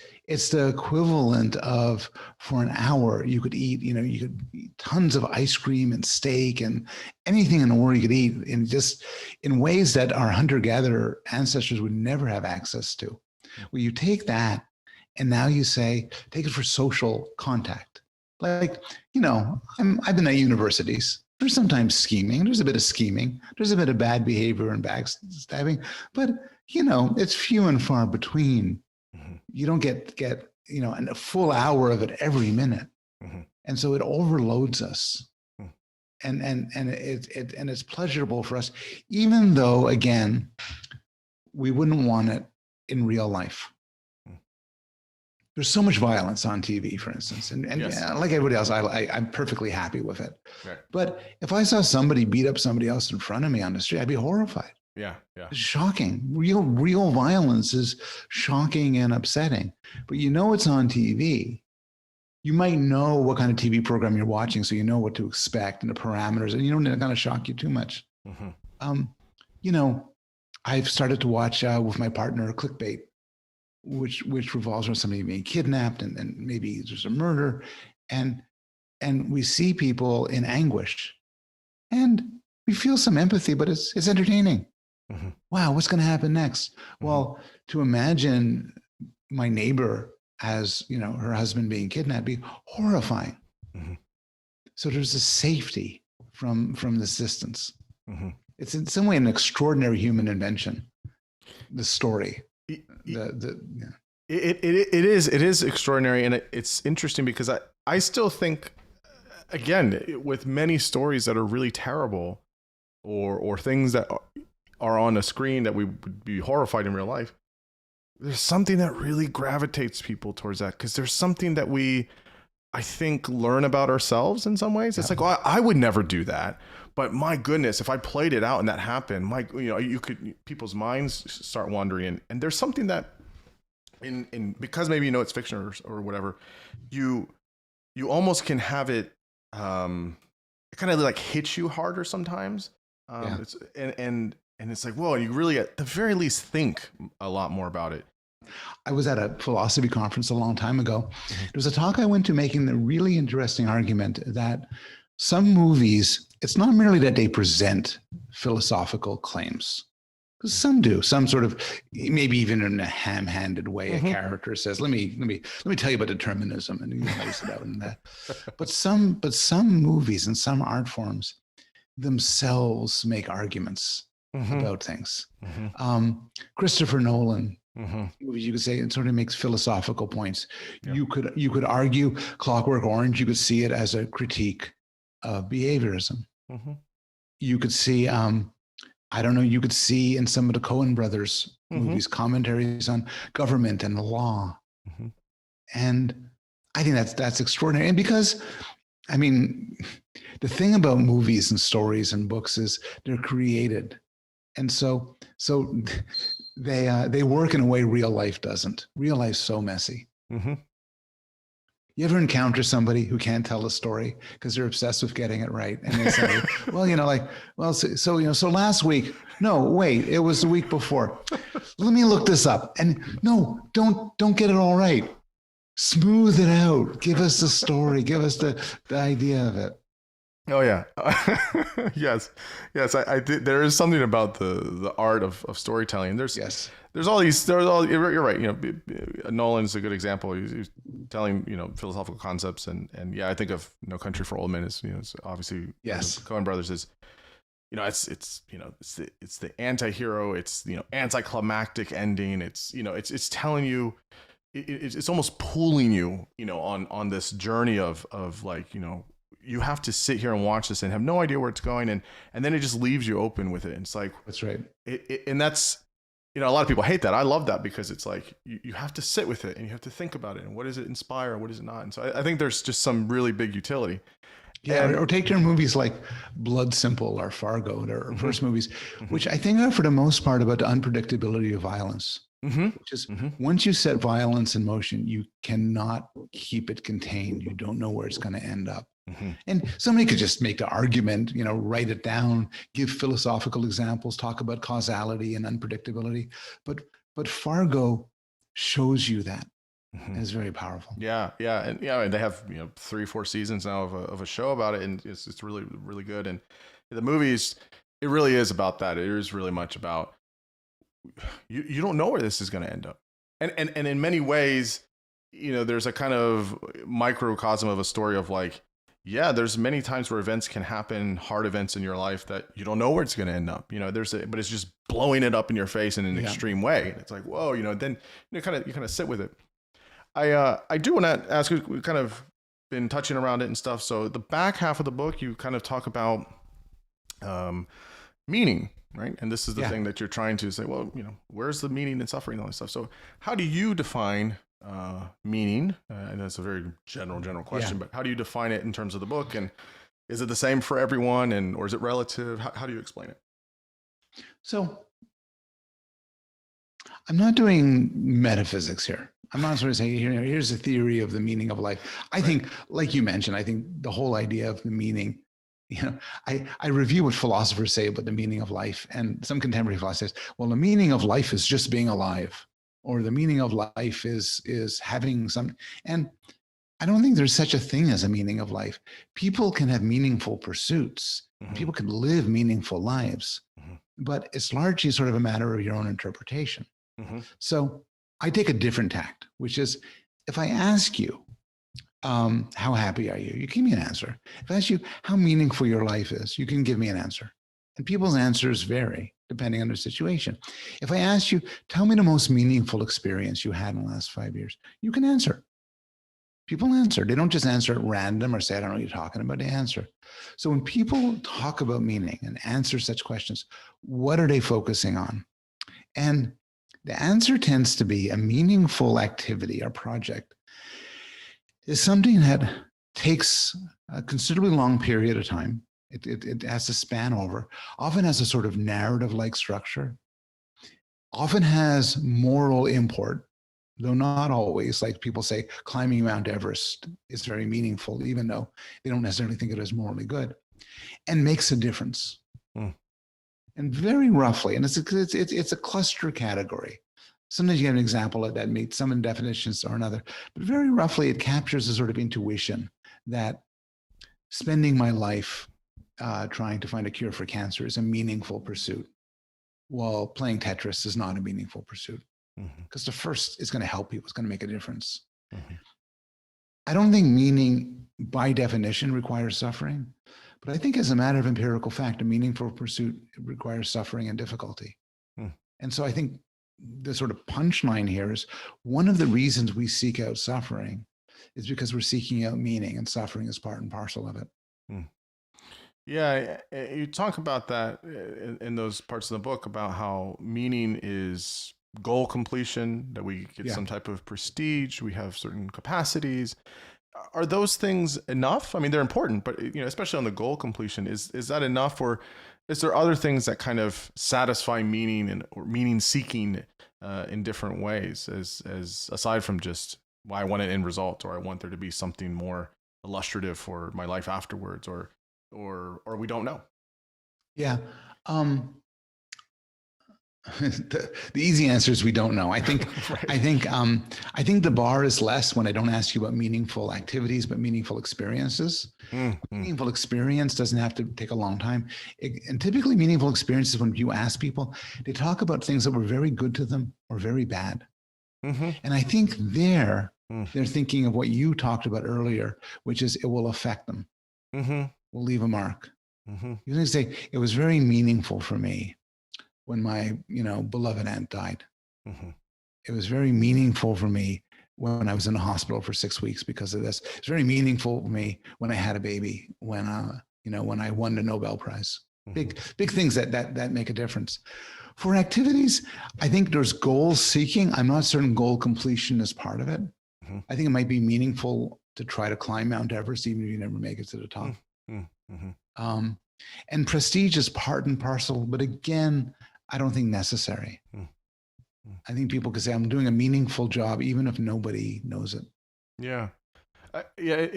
the equivalent of, for an hour, you could eat, you could eat tons of ice cream and steak and anything in the world you could eat in ways that our hunter-gatherer ancestors would never have access to. Well, you take that and now you say, take it for social contact. Like, I've been at universities. There's sometimes scheming. There's a bit of scheming. There's a bit of bad behavior and backstabbing, but it's few and far between. You don't get a full hour of it every minute, and so it overloads us, and it's pleasurable for us, even though again we wouldn't want it in real life. There's so much violence on TV, for instance, and yes. Like everybody else, I'm perfectly happy with it. Right. But if I saw somebody beat up somebody else in front of me on the street, I'd be horrified. Yeah. It's shocking. Real violence is shocking and upsetting. But it's on TV. You might know what kind of TV program you're watching, so you know what to expect and the parameters, and it's going to shock you too much. I've started to watch with my partner clickbait, which revolves around somebody being kidnapped and maybe there's a murder, and we see people in anguish, and we feel some empathy, but it's entertaining. Wow, what's going to happen next? Well, to imagine my neighbor as her husband being kidnapped, be horrifying. So there's a safety from this distance. It's in some way an extraordinary human invention. The story. It is extraordinary, and it's interesting because I still think, again, with many stories that are really terrible or things that are on a screen that we would be horrified in real life, there's something that really gravitates people towards that, because there's something that I think, learn about ourselves in some ways. It's like, well, I would never do that, but my goodness, if I played it out and that happened, people's minds start wandering, and there's something that in because maybe it's fiction or whatever, you almost can have it it kind of like hits you harder sometimes. It's and it's like, whoa, you really at the very least think a lot more about it. I was at a philosophy conference a long time ago. There was a talk I went to making the really interesting argument that some movies, it's not merely that they present philosophical claims, because some do, some sort of, maybe even in a ham-handed way, a character says, let me tell you about determinism, and you lace it out in that. But some movies and some art forms themselves make arguments about things. Christopher Nolan, you could say, it sort of makes philosophical points. Yeah. You could argue Clockwork Orange. You could see it as a critique of behaviorism. You could see, you could see in some of the Coen brothers movies commentaries on government and the law. And I think that's extraordinary. And because, the thing about movies and stories and books is they're created. And so they work in a way real life doesn't. Real life's so messy. You ever encounter somebody who can't tell a story because they're obsessed with getting it right? And they say, well, so last week, no, wait, it was the week before. Let me look this up. And no, don't get it all right. Smooth it out. Give us the story. Give us the idea of it. Oh yeah, yes, yes. I did. There is something about the art of storytelling. Yes. There's all these. You're right. Nolan's a good example. He's telling philosophical concepts, and yeah, I think of No Country for Old Men is it's obviously Yes. the Coen Brothers is it's the anti-hero. It's anticlimactic ending. It's telling you. It's almost pulling you on this journey of you have to sit here and watch this and have no idea where it's going, and then it just leaves you open with it. And it's like that's right. And that's a lot of people hate that. I love that because it's like you have to sit with it and you have to think about it and what does it inspire, what does it not. And so I think there's just some really big utility. Yeah, or take your movies like Blood Simple or Fargo, or first movies, which I think are for the most part about the unpredictability of violence. Which is once you set violence in motion, you cannot keep it contained. You don't know where it's going to end up. And somebody could just make the argument, write it down, give philosophical examples, talk about causality and unpredictability. But Fargo shows you that. And it's very powerful. Yeah, and they have 3-4 seasons now of a show about it, and it's really really good. And the movies, it really is about that. It is really much about you don't know where this is going to end up, and in many ways, there's a kind of microcosm of a story of there's many times where events can happen, hard events in your life that you don't know where it's going to end up. But it's just blowing it up in your face in an extreme way. And it's like, whoa, then you kind of sit with it. I do want to ask you, we've kind of been touching around it and stuff. So the back half of the book, you kind of talk about meaning, right? And this is the thing that you're trying to say, well, where's the meaning and suffering and all this stuff? So how do you define meaning? And that's a very general question, but how do you define it in terms of the book? And is it the same for everyone, or is it relative? How do you explain it? So I'm not doing metaphysics here. I'm not sort of saying, here's a theory of the meaning of life. I think, like you mentioned, I think the whole idea of the meaning, I review what philosophers say about the meaning of life. And some contemporary philosophers say, well, the meaning of life is just being alive, or the meaning of life is having some. And I don't think there's such a thing as a meaning of life. People can have meaningful pursuits. People can live meaningful lives, but it's largely sort of a matter of your own interpretation. So I take a different tact, which is, if I ask you, how happy are you? You give me an answer. If I ask you how meaningful your life is, you can give me an answer. And people's answers vary depending on their situation. If I ask you, tell me the most meaningful experience you had in the last 5 years, you can answer. People answer. They don't just answer at random or say, I don't know what you're talking about. They answer. So when people talk about meaning and answer such questions, what are they focusing on? And the answer tends to be a meaningful activity or project is something that takes a considerably long period of time. It has to span over, often has a sort of narrative-like structure, often has moral import, though not always. Like people say, climbing Mount Everest is very meaningful, even though they don't necessarily think it is morally good, and makes a difference. And very roughly, and it's a cluster category. Sometimes you get an example of that meets some definitions or another, but very roughly it captures a sort of intuition that spending my life trying to find a cure for cancer is a meaningful pursuit, while playing Tetris is not a meaningful pursuit. Because the first is going to help people, it's going to make a difference. I don't think meaning by definition requires suffering, but I think as a matter of empirical fact, a meaningful pursuit requires suffering and difficulty. And so I think the sort of punchline here is one of the reasons we seek out suffering is because we're seeking out meaning, and suffering is part and parcel of it. Yeah, you talk about that in those parts of the book about how meaning is goal completion, that we get some type of prestige, we have certain capacities. Are those things enough? I mean, they're important, but especially on the goal completion, is that enough, or is there other things that kind of satisfy meaning or meaning seeking in different ways, as aside from just why I want an end result, or I want there to be something more illustrative for my life afterwards, or we don't know. Yeah. The easy answer is we don't know. I think, Right. I think the bar is less when I don't ask you about meaningful activities, but meaningful experiences. Mm-hmm. Meaningful experience doesn't have to take a long time. And typically meaningful experiences, when you ask people, they talk about things that were very good to them or very bad. Mm-hmm. And I think they're thinking of what you talked about earlier, which is it will affect them. Mm-hmm. Will leave a mark. Mm-hmm. You can say, it was very meaningful for me when my, beloved aunt died. Mm-hmm. It was very meaningful for me when I was in the hospital for 6 weeks because of this. It's very meaningful for me when I had a baby, when I won the Nobel Prize. Mm-hmm. Big things that make a difference. For activities, I think there's goal seeking. I'm not certain goal completion is part of it. Mm-hmm. I think it might be meaningful to try to climb Mount Everest, even if you never make it to the top. Mm-hmm. And prestige is part and parcel, but again, I don't think necessary. Mm-hmm. I think people could say, I'm doing a meaningful job, even if nobody knows it. Yeah. Yeah.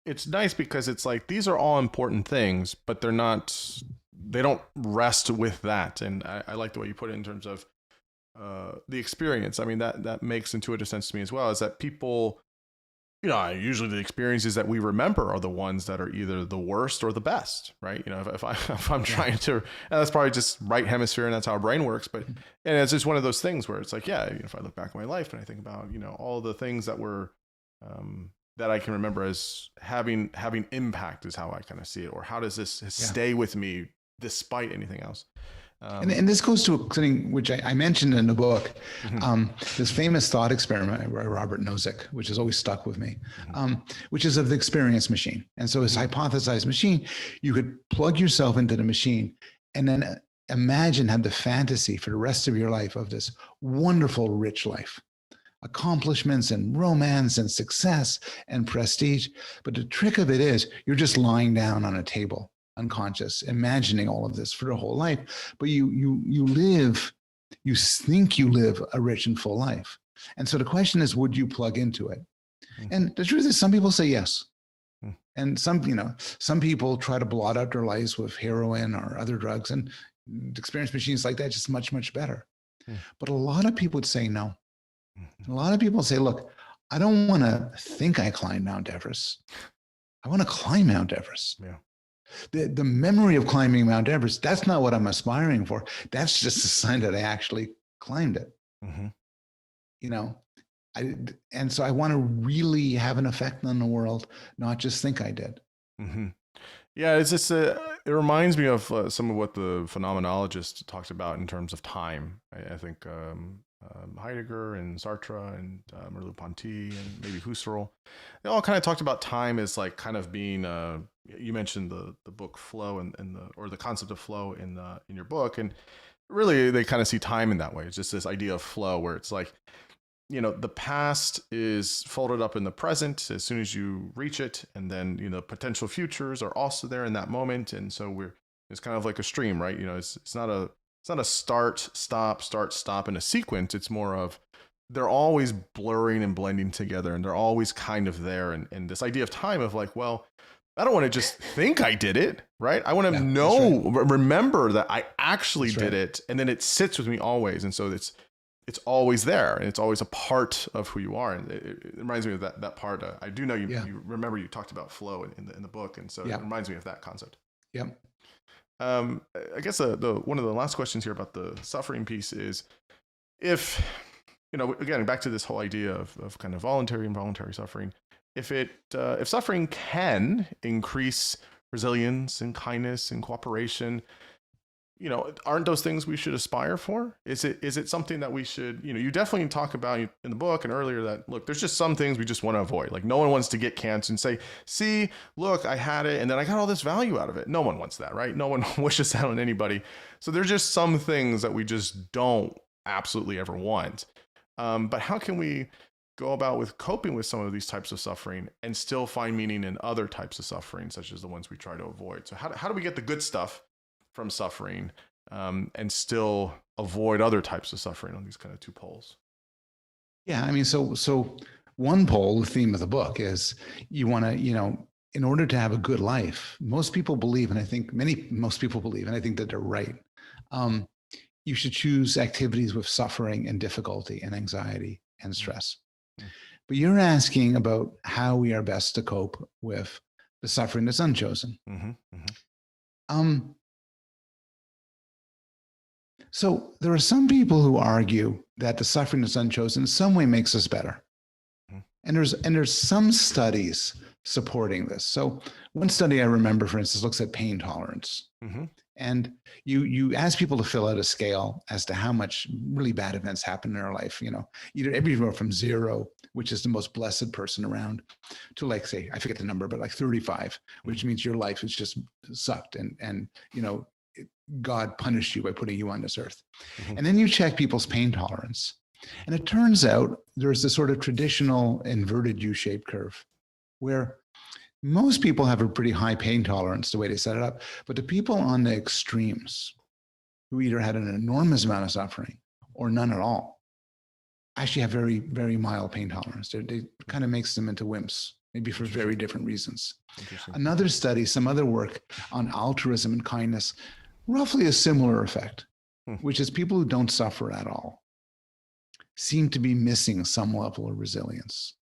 It's nice because it's like, these are all important things, but they don't rest with that. And I like the way you put it in terms of the experience. I mean, that makes intuitive sense to me as well, is that people, usually the experiences that we remember are the ones that are either the worst or the best, right? If I'm trying to, and that's probably just right hemisphere and that's how our brain works. But, and it's just one of those things where it's like, yeah, if I look back at my life and I think about, all the things that were, that I can remember as having impact is how I kind of see it. Or how does this stay with me despite anything else? And this goes to something which I mentioned in the book, this famous thought experiment by Robert Nozick, which has always stuck with me, which is of the experience machine. And so this hypothesized machine, you could plug yourself into the machine and then have the fantasy for the rest of your life of this wonderful, rich life, accomplishments and romance and success and prestige. But the trick of it is you're just lying down on a table, unconscious, imagining all of this for the whole life, but you think you live a rich and full life. And so the question is, would you plug into it? And the truth is, some people say yes. And some people try to blot out their lives with heroin or other drugs, and experience machines like that just much, much better. But a lot of people would say no. A lot of people say, look, I don't want to think I climbed Mount Everest. I want to climb Mount Everest. Yeah. The memory of climbing Mount Everest, that's not what I'm aspiring for. That's just a sign that I actually climbed it. And so I want to really have an effect on the world, not just think I did. Yeah, it's just it reminds me of some of what the phenomenologists talked about in terms of time. I think Heidegger and Sartre and Merleau-Ponty and maybe Husserl, they all kind of talked about time as like kind of being. You mentioned the book Flow and the concept of flow in your book, and really they kind of see time in that way. It's just this idea of flow where it's like, the past is folded up in the present as soon as you reach it, and then potential futures are also there in that moment, and so it's kind of like a stream, right? It's not a start stop in a sequence. It's more of they're always blurring and blending together, and they're always kind of there. And this idea of time of like, well, I don't want to just think I did it, right? I want to remember that I actually did it, and then it sits with me always, and so it's always there, and it's always a part of who you are. And it reminds me of that part. I do know you remember you talked about flow in the book, and so it reminds me of that concept. Yep. I guess one of the last questions here about the suffering piece is, if again, back to this whole idea of kind of voluntary and involuntary suffering, if suffering can increase resilience and kindness and cooperation, aren't those things we should aspire for? Is it something that we should, you definitely talk about in the book and earlier that, look, there's just some things we just want to avoid. Like no one wants to get cancer and say, see, look, I had it and then I got all this value out of it. No one wants that, right? No one wishes that on anybody. So there's just some things that we just don't absolutely ever want. But how can we go about with coping with some of these types of suffering and still find meaning in other types of suffering, such as the ones we try to avoid? So how do we get the good stuff from suffering and still avoid other types of suffering on these kind of two poles? Yeah, I mean, so one pole, the theme of the book is you want to, in order to have a good life, most people believe, and I think most people believe, and I think that they're right. You should choose activities with suffering and difficulty and anxiety and stress. But you're asking about how we are best to cope with the suffering that's unchosen. So there are some people who argue that the suffering that's unchosen in some way makes us better. And there's some studies supporting this. So one study I remember, for instance, looks at pain tolerance. And you ask people to fill out a scale as to how much really bad events happen in their life, either everywhere from 0, which is the most blessed person around, to like, say, I forget the number, but like 35, which means your life is just sucked and God punished you by putting you on this earth. And then you check people's pain tolerance. And it turns out there's this sort of traditional inverted U-shaped curve where most people have a pretty high pain tolerance the way they set it up. But the people on the extremes who either had an enormous amount of suffering or none at all actually have very, very mild pain tolerance. They kind of makes them into wimps, maybe for very different reasons. Another study, some other work on altruism and kindness, roughly a similar effect, which is people who don't suffer at all seem to be missing some level of resilience.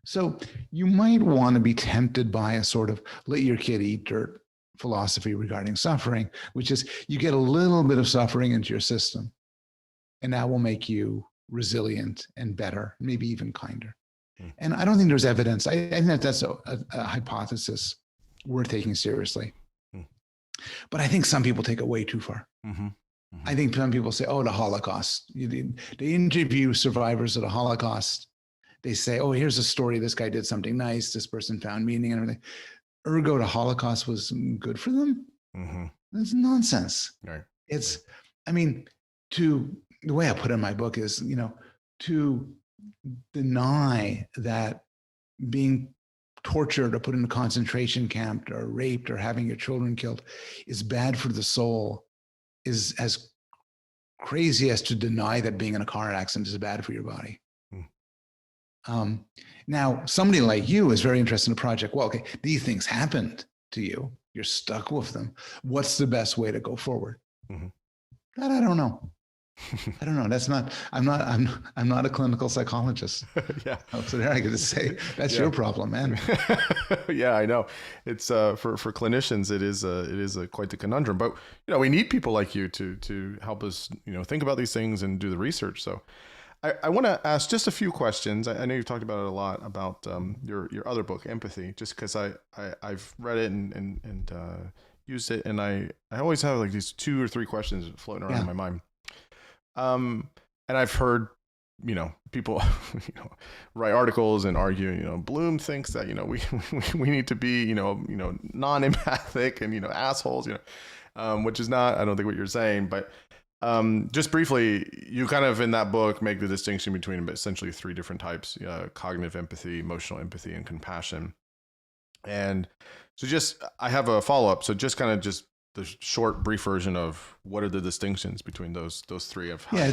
So you might want to be tempted by a sort of let your kid eat dirt philosophy regarding suffering, which is you get a little bit of suffering into your system, and that will make you resilient and better, maybe even kinder. And I don't think there's evidence. I think that that's a hypothesis worth taking seriously. But I think some people take it way too far. I think some people say, oh, the Holocaust. They interview survivors of the Holocaust. They say, oh, here's a story. This guy did something nice. This person found meaning and everything. Ergo, the Holocaust was good for them. That's nonsense. Right. It's, I mean, the way I put it in my book is, to deny that being tortured or put in a concentration camp or raped or having your children killed is bad for the soul is as crazy as to deny that being in a car accident is bad for your body. Now, somebody like you is very interested in a project. Well, okay, these things happened to you. You're stuck with them. What's the best way to go forward? That I don't know. I don't know. That's not. I'm not a clinical psychologist. Yeah. So there I get to say that's your problem, man. Yeah, I know. It's for clinicians, it is quite the conundrum. But we need people like you to help us think about these things and do the research. So I want to ask just a few questions. I know you've talked about it a lot about your other book, Empathy, just because I've read it and used it, and I always have like these 2 or 3 questions floating around in my mind. And I've heard, people, write articles and argue, Bloom thinks that, we need to be, non-empathic and, assholes, which is not, I don't think what you're saying, but just briefly, you kind of in that book make the distinction between essentially 3 different types, cognitive empathy, emotional empathy, and compassion. And so I have a follow-up. So just kind of the short, brief version of what are the distinctions between those 3 of how. Yeah,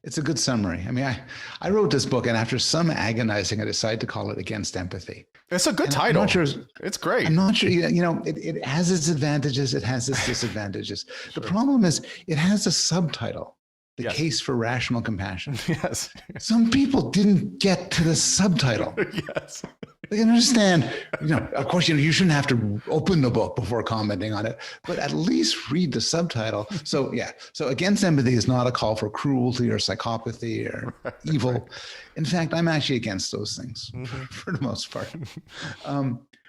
it's a good summary. I mean, I wrote this book, and after some agonizing, I decided to call it Against Empathy. It's a good title. I'm not sure, it's great. I'm not sure, it has its advantages. It has its disadvantages. Sure. The problem is it has a subtitle, The Case for Rational Compassion. Yes. Some people didn't get to the subtitle. Yes. They can understand, of course, you shouldn't have to open the book before commenting on it, but at least read the subtitle. So Against Empathy is not a call for cruelty or psychopathy or evil. Right. In fact, I'm actually against those things for the most part.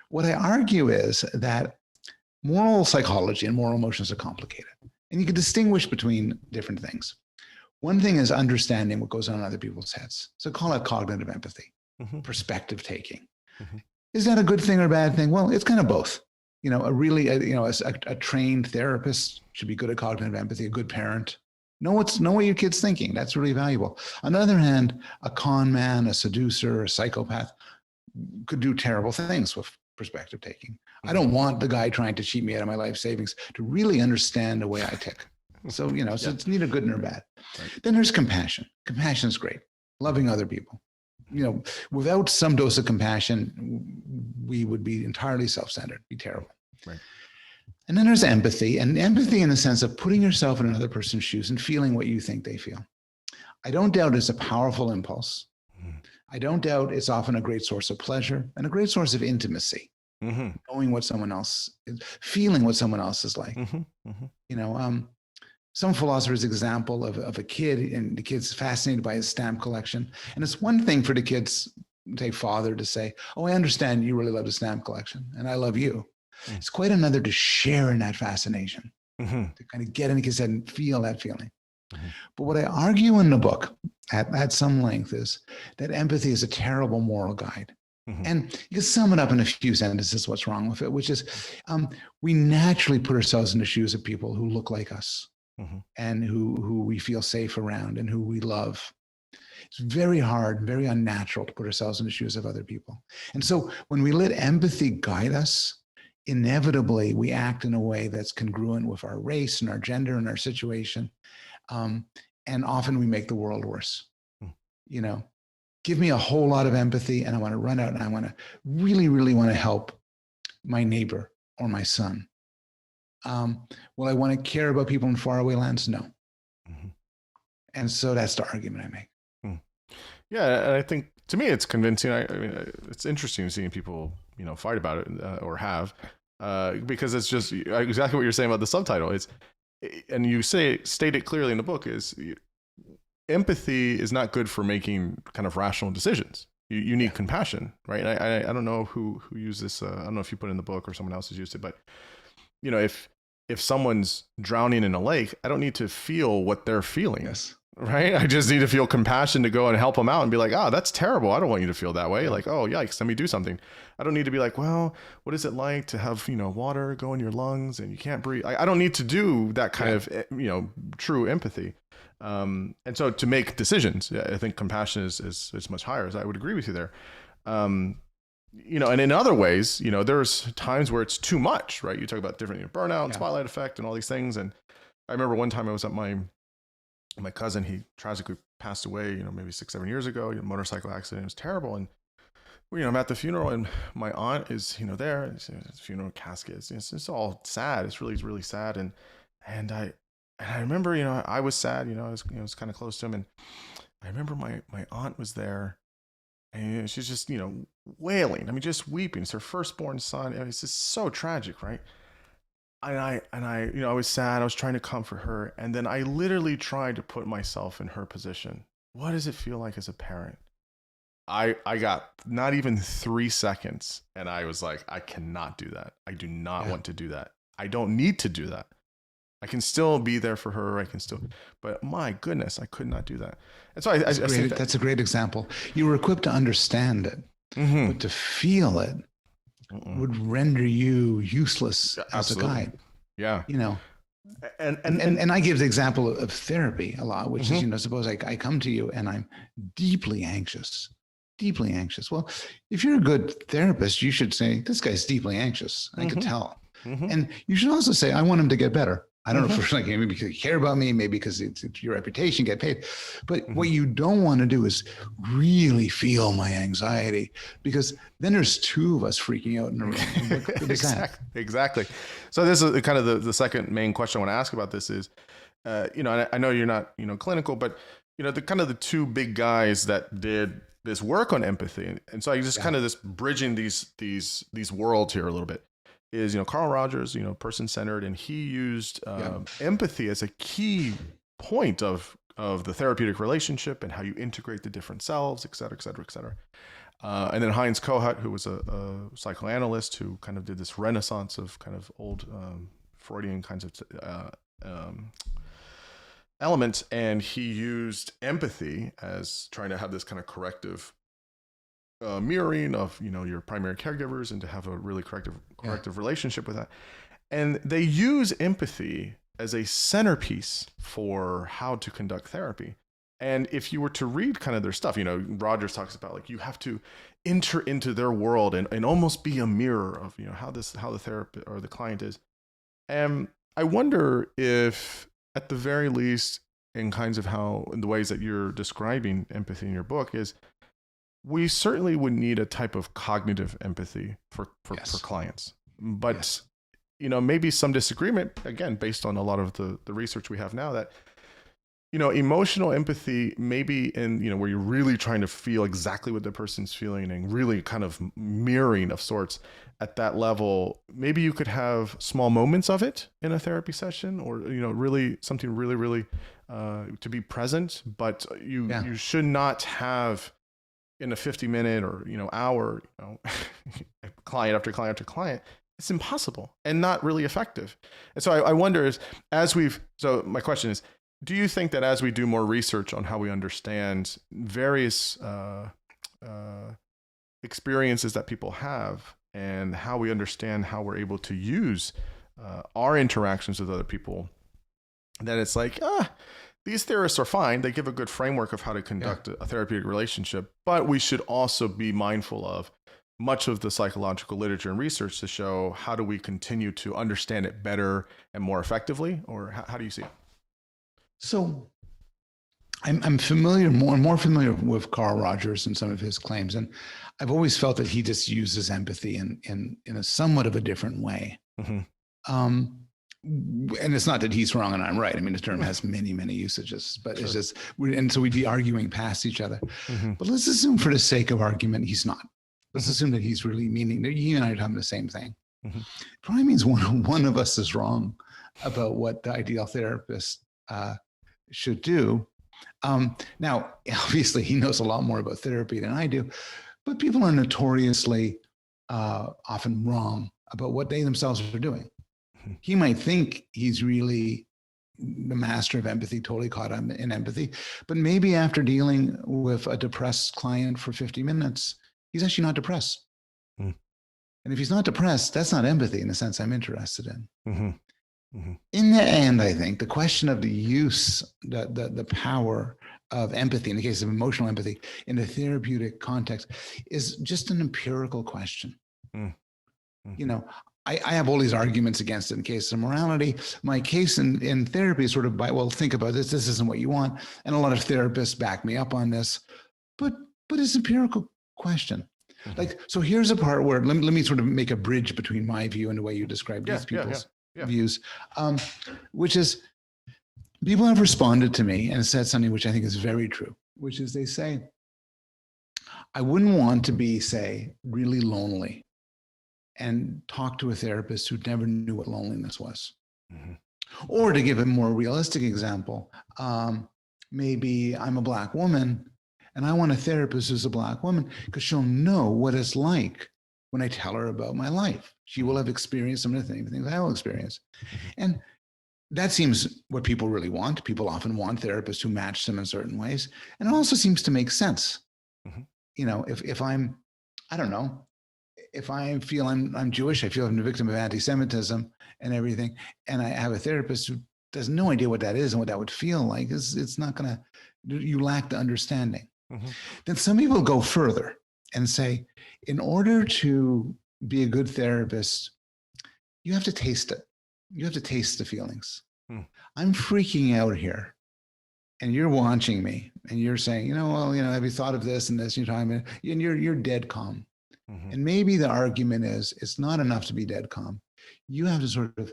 What I argue is that moral psychology and moral emotions are complicated, and you can distinguish between different things. One thing is understanding what goes on in other people's heads. So call it cognitive empathy, perspective taking. Is that a good thing or a bad thing? Well, it's kind of both. A trained therapist should be good at cognitive empathy, a good parent. Know what your kid's thinking. That's really valuable. On the other hand, a con man, a seducer, a psychopath could do terrible things with perspective taking. I don't want the guy trying to cheat me out of my life savings to really understand the way I tick. So, so it's neither good nor bad. Right. Then there's compassion. Compassion is great. Loving other people. without some dose of compassion, we would be entirely self-centered, be terrible. Right. And then there's empathy, and empathy in the sense of putting yourself in another person's shoes and feeling what you think they feel. I don't doubt it's a powerful impulse. I don't doubt it's often a great source of pleasure and a great source of intimacy. Knowing what someone else is, feeling what someone else is like. Some philosophers' example of a kid, and the kid's fascinated by his stamp collection. And it's one thing for the kid's, say, father to say, "Oh, I understand you really love the stamp collection, and I love you." It's quite another to share in that fascination, to kind of get in the kid's head and feel that feeling. But what I argue in the book at some length is that empathy is a terrible moral guide. And you can sum it up in a few sentences what's wrong with it, which is we naturally put ourselves in the shoes of people who look like us and who we feel safe around and who we love. It's very hard, very unnatural to put ourselves in the shoes of other people. And so when we let empathy guide us, inevitably we act in a way that's congruent with our race and our gender and our situation. And often we make the world worse. Give me a whole lot of empathy and I want to run out and I want to really want to help my neighbor or my son. Will I want to care about people in faraway lands? No. And so that's the argument I make. Yeah, and I think to me it's convincing. I mean, it's interesting seeing people, fight about it or have, because it's just exactly what you're saying about the subtitle. And you state it clearly in the book, is empathy is not good for making kind of rational decisions. You need compassion, right? And I don't know who used this. I don't know if you put it in the book or someone else has used it, but if someone's drowning in a lake, I don't need to feel what they're feeling. Yes. Right? I just need to feel compassion to go and help them out and be like, that's terrible. I don't want you to feel that way. Like, oh, yikes, let me do something. I don't need to be like, well, what is it like to have, water go in your lungs and you can't breathe? I don't need to do that kind of, true empathy. And so to make decisions, I think compassion is much higher. So I would agree with you there. And in other ways, there's times where it's too much, right? You talk about different burnout, spotlight effect and all these things. And I remember one time I was at my cousin, he tragically passed away, maybe 6-7 years ago, motorcycle accident. It was terrible. And, I'm at the funeral and my aunt is, there, it's a funeral casket. It's all sad. It's really, really sad. And I remember, I was sad, I was kind of close to him. And I remember my aunt was there and she's just, wailing. I mean, just weeping. It's her firstborn son. It's just so tragic, right? And I I was sad. I was trying to comfort her. And then I literally tried to put myself in her position. What does it feel like as a parent? I got not even 3 seconds. And I was like, I cannot do that. I do not want to do that. I don't need to do that. I can still be there for her. But my goodness, I could not do that. And so that's a great example. You were equipped to understand it, but to feel it would render you useless as a guide. Yeah. And I give the example of therapy a lot, which is, suppose I come to you and I'm deeply anxious. Well, if you're a good therapist, you should say, this guy's deeply anxious. I can tell. And you should also say, I want him to get better. I don't know if like, maybe because you care about me, maybe because it's your reputation, get paid. But what you don't want to do is really feel my anxiety, because then there's two of us freaking out in the room. Exactly. So this is kind of the second main question I want to ask about this is, I know you're not, clinical, but, the kind of the two big guys that did this work on empathy. And so I just kind of this bridging these worlds here a little bit. Is Carl Rogers, person-centered, and he used empathy as a key point of the therapeutic relationship and how you integrate the different selves, et cetera, et cetera, et cetera. And then Heinz Kohut, who was a psychoanalyst who kind of did this renaissance of kind of old Freudian kinds of elements, and he used empathy as trying to have this kind of corrective mirroring of your primary caregivers and to have a really corrective relationship with that. And they use empathy as a centerpiece for how to conduct therapy. And if you were to read kind of their stuff, Rogers talks about like you have to enter into their world and almost be a mirror of how the therapist or the client is. And I wonder if at the very least in kinds of in the ways that you're describing empathy in your book is we certainly would need a type of cognitive empathy for Yes. clients. But, Yes. maybe some disagreement, again, based on a lot of the research we have now, that, emotional empathy, maybe in, where you're really trying to feel exactly what the person's feeling and really kind of mirroring of sorts at that level, maybe you could have small moments of it in a therapy session, or, really something really, really to be present, but you should not have in a 50-minute or, hour, client after client after client. It's impossible and not really effective. And so I wonder so my question is, do you think that as we do more research on how we understand various experiences that people have, and how we understand how we're able to use our interactions with other people, that it's like, these theorists are fine. They give a good framework of how to conduct a therapeutic relationship, but we should also be mindful of much of the psychological literature and research to show how do we continue to understand it better and more effectively, or how do you see it? So I'm more and more familiar with Carl Rogers and some of his claims, and I've always felt that he just uses empathy in a somewhat of a different way. Mm-hmm. And it's not that he's wrong and I'm right. I mean, the term has many, many usages, but it's just, and so we'd be arguing past each other. Mm-hmm. But let's assume, for the sake of argument, he's not. Let's assume that he's really meaning that you and I are talking the same thing. Mm-hmm. It probably means one of us is wrong about what the ideal therapist should do. Now, obviously, he knows a lot more about therapy than I do, but people are notoriously often wrong about what they themselves are doing. He might think he's really the master of empathy, totally caught up in empathy, but maybe after dealing with a depressed client for 50 minutes, he's actually not depressed. Mm. And if he's not depressed, that's not empathy in the sense I'm interested in. Mm-hmm. Mm-hmm. In the end, I think the question of the use, the power of empathy, in the case of emotional empathy, in the therapeutic context, is just an empirical question. Mm-hmm. I have all these arguments against it in case of morality. My case in therapy is sort of think about this. This isn't what you want. And a lot of therapists back me up on this. But it's an empirical question. Mm-hmm. So here's a part where let me sort of make a bridge between my view and the way you describe these people's views, which is people have responded to me and said something which I think is very true, which is they say, I wouldn't want to be, say, really lonely and talk to a therapist who never knew what loneliness was. Mm-hmm. Or to give a more realistic example, maybe I'm a Black woman and I want a therapist who's a Black woman because she'll know what it's like when I tell her about my life. She will have experienced some of the things I will experience. Mm-hmm. And that seems what people really want. People often want therapists who match them in certain ways. And it also seems to make sense. Mm-hmm. If I'm, I don't know, if I feel I'm Jewish, I feel I'm a victim of anti-Semitism and everything, and I have a therapist who has no idea what that is and what that would feel like, it's not going to, you lack the understanding. Mm-hmm. Then some people go further and say, in order to be a good therapist, you have to taste it. You have to taste the feelings. I'm freaking out here. And you're watching me and you're saying, have you thought of this and this? And you're dead calm. Mm-hmm. And maybe the argument is it's not enough to be dead calm. You have to sort of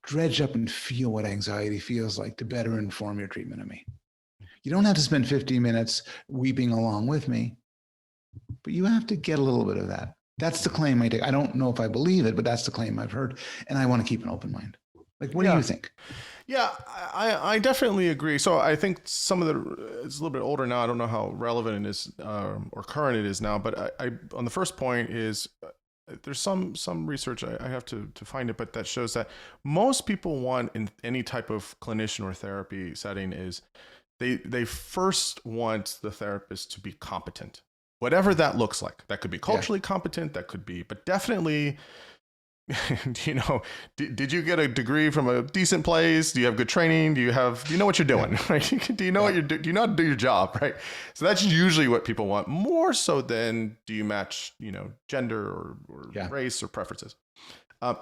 dredge up and feel what anxiety feels like to better inform your treatment of me. You don't have to spend 50 minutes weeping along with me, but you have to get a little bit of that. That's the claim I take. I don't know if I believe it, but that's the claim I've heard. And I want to keep an open mind. What do you think? Yeah, I definitely agree. So I think it's a little bit older now. I don't know how relevant it is or current it is now. But I on the first point is there's some research, I have to find it, but that shows that most people want in any type of clinician or therapy setting is they first want the therapist to be competent, whatever that looks like. That could be culturally competent. That could be, but definitely. Did you get a degree from a decent place? Do you have good training? Do you know what you're doing? Right? Do you know what you're doing? Do you know how to do your job? Right. So that's usually what people want, more so than do you match, gender or race or preferences.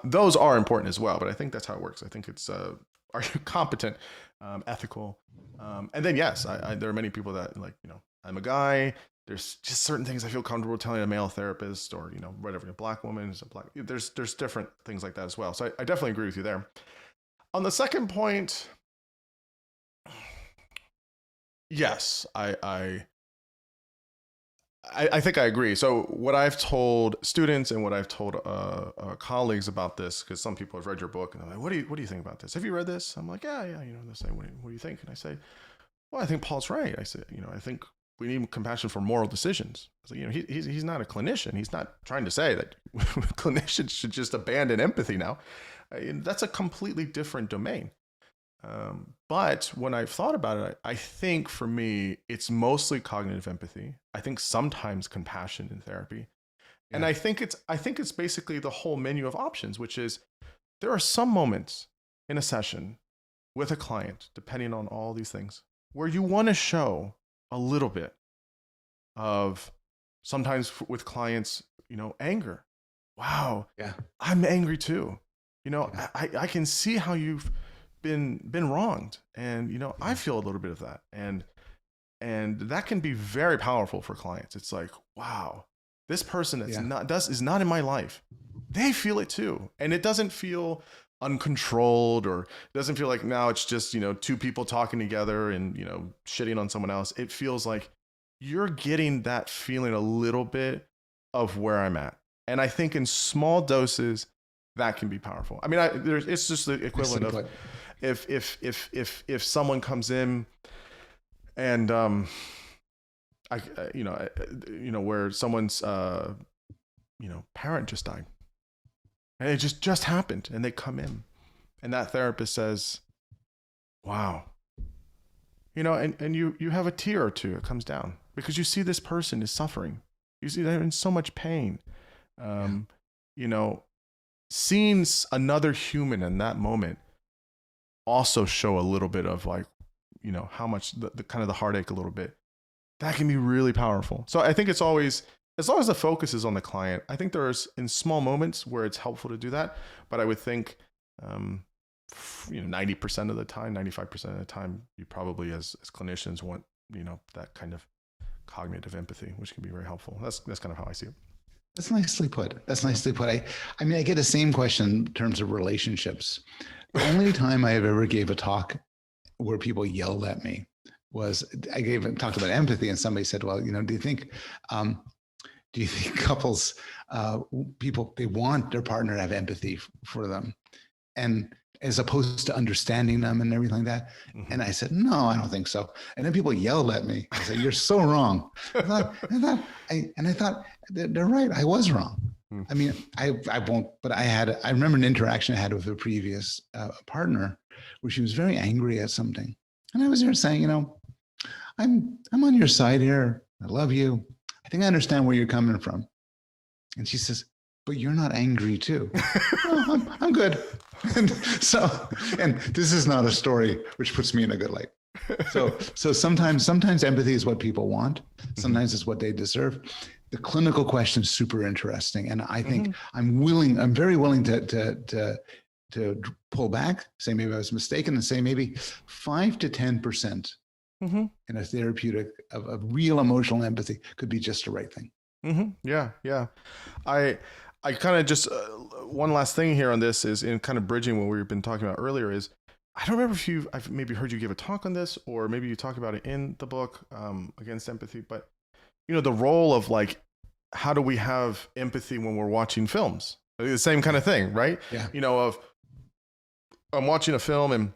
Those are important as well, but I think that's how it works. I think it's, are you competent, ethical? And then, yes, there are many people that I'm a guy. there's just certain things I feel comfortable telling a male therapist, or, whatever, a black woman is a black, there's different things like that as well. So I definitely agree with you there. On the second point, yes, I think I agree. So what I've told students and what I've told colleagues about this, because some people have read your book and they're like, what do you think about this? Have you read this? I'm like, yeah. They say, what do you think? And I say, well, I think Paul's right. I said, I think we need compassion for moral decisions. So, he's not a clinician. He's not trying to say that clinicians should just abandon empathy now. That's a completely different domain. But when I've thought about it, I think for me, it's mostly cognitive empathy. I think sometimes compassion in therapy. Yeah. And I think it's basically the whole menu of options, which is there are some moments in a session with a client, depending on all these things, where you want to show a little bit of, sometimes with clients, anger. Wow. Yeah. I'm angry too. Yeah. I can see how you've been wronged, and I feel a little bit of that, and that can be very powerful for clients. It's like, wow, this person is not in my life. They feel it too, and it doesn't feel uncontrolled, or it doesn't feel like now it's just two people talking together and shitting on someone else. It feels like you're getting that feeling a little bit of where I'm at, and I think in small doses that can be powerful. I mean, it's just the equivalent of if someone comes in and where someone's parent just died, and it just happened, and they come in, and that therapist says, wow, and you have a tear or two that comes down because you see this person is suffering, you see they're in so much pain. Seeing another human in that moment also show a little bit of like, how much the kind of the heartache a little bit. That can be really powerful. So I think it's always, as long as the focus is on the client, I think there's in small moments where it's helpful to do that. But I would think, 90% of the time, 95% of the time, you probably as clinicians want, that kind of cognitive empathy, which can be very helpful. That's kind of how I see it. That's nicely put. I mean, I get the same question in terms of relationships. The only time I have ever gave a talk where people yelled at me was talked about empathy, and somebody said, well, do you think couples, people, they want their partner to have empathy for them, and as opposed to understanding them and everything like that? Mm-hmm. And I said, no, I don't think so. And then people yelled at me. I said, you're so wrong. I thought they're right. I was wrong. Mm-hmm. I mean, I won't, but I remember an interaction I had with a previous partner where she was very angry at something. And I was there saying, I'm on your side here. I love you. I think I understand where you're coming from. And she says, but you're not angry too. No, I'm good. And this is not a story which puts me in a good light. So sometimes empathy is what people want. Sometimes it's what they deserve. The clinical question is super interesting, and I think I'm very willing to pull back, say maybe I was mistaken, and say maybe 5 to 10% in a therapeutic of real emotional empathy could be just the right thing. Yeah. I kind of just one last thing here on this is in kind of bridging what we've been talking about earlier is, I don't remember if I've maybe heard you give a talk on this, or maybe you talk about it in the book, Against Empathy, but the role of like, how do we have empathy when we're watching films? The same kind of thing, right? Yeah. I'm watching a film and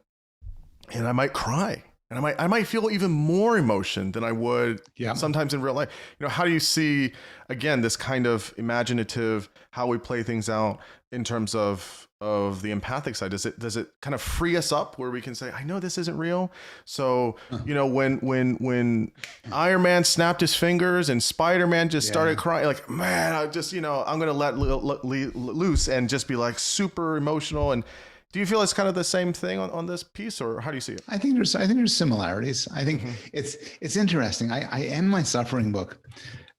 I might cry, and I might feel even more emotion than I would sometimes in real life. How do you see, again, this kind of imaginative, how we play things out in terms of the empathic side? Does it kind of free us up where we can say, I know this isn't real. So, when Iron Man snapped his fingers and Spider-Man just started crying, like, man, I'm going to let loose and just be like super emotional. And do you feel it's kind of the same thing on this piece, or how do you see it? I think there's similarities. I think it's interesting. I end my suffering book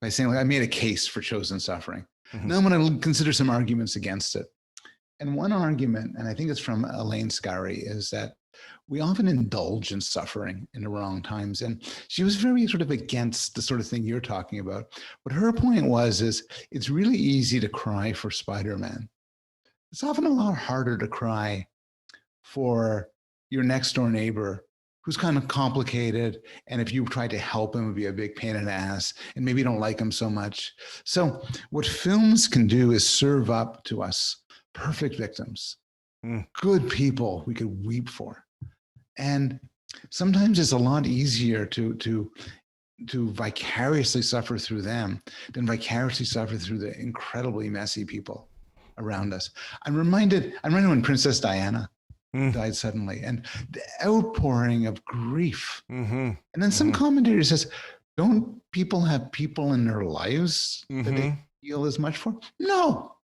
by saying, like, I made a case for chosen suffering. Now I'm going to consider some arguments against it. And one argument, and I think it's from Elaine Scarry, is that we often indulge in suffering in the wrong times. And she was very sort of against the sort of thing you're talking about. But her point is it's really easy to cry for Spider-Man. It's often a lot harder to cry for your next door neighbor who's kind of complicated. And if you try to help him, it would be a big pain in the ass, and maybe you don't like him so much. So what films can do is serve up to us perfect victims, good people we could weep for. And sometimes it's a lot easier to vicariously suffer through them than vicariously suffer through the incredibly messy people around us. I'm reminded when Princess Diana died suddenly, and the outpouring of grief. And then some commentator says, don't people have people in their lives that they feel as much for? No.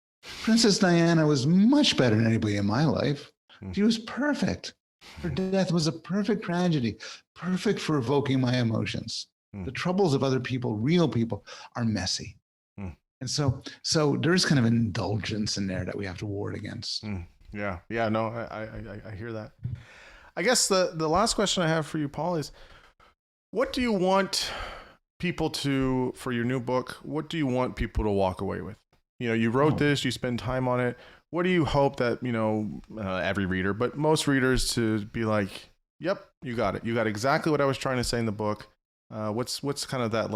Princess Diana was much better than anybody in my life. She was perfect. Her death was a perfect tragedy, perfect for evoking my emotions. The troubles of other people, real people, are messy. And so there's kind of an indulgence in there that we have to ward against. Yeah. No, I hear that. I guess the last question I have for you, Paul, is what do you want people to, for your new book, what do you want people to walk away with? You know, you wrote this, you spend time on it. What do you hope that, every reader, but most readers to be like, yep, you got it. You got exactly what I was trying to say in the book. What's kind of that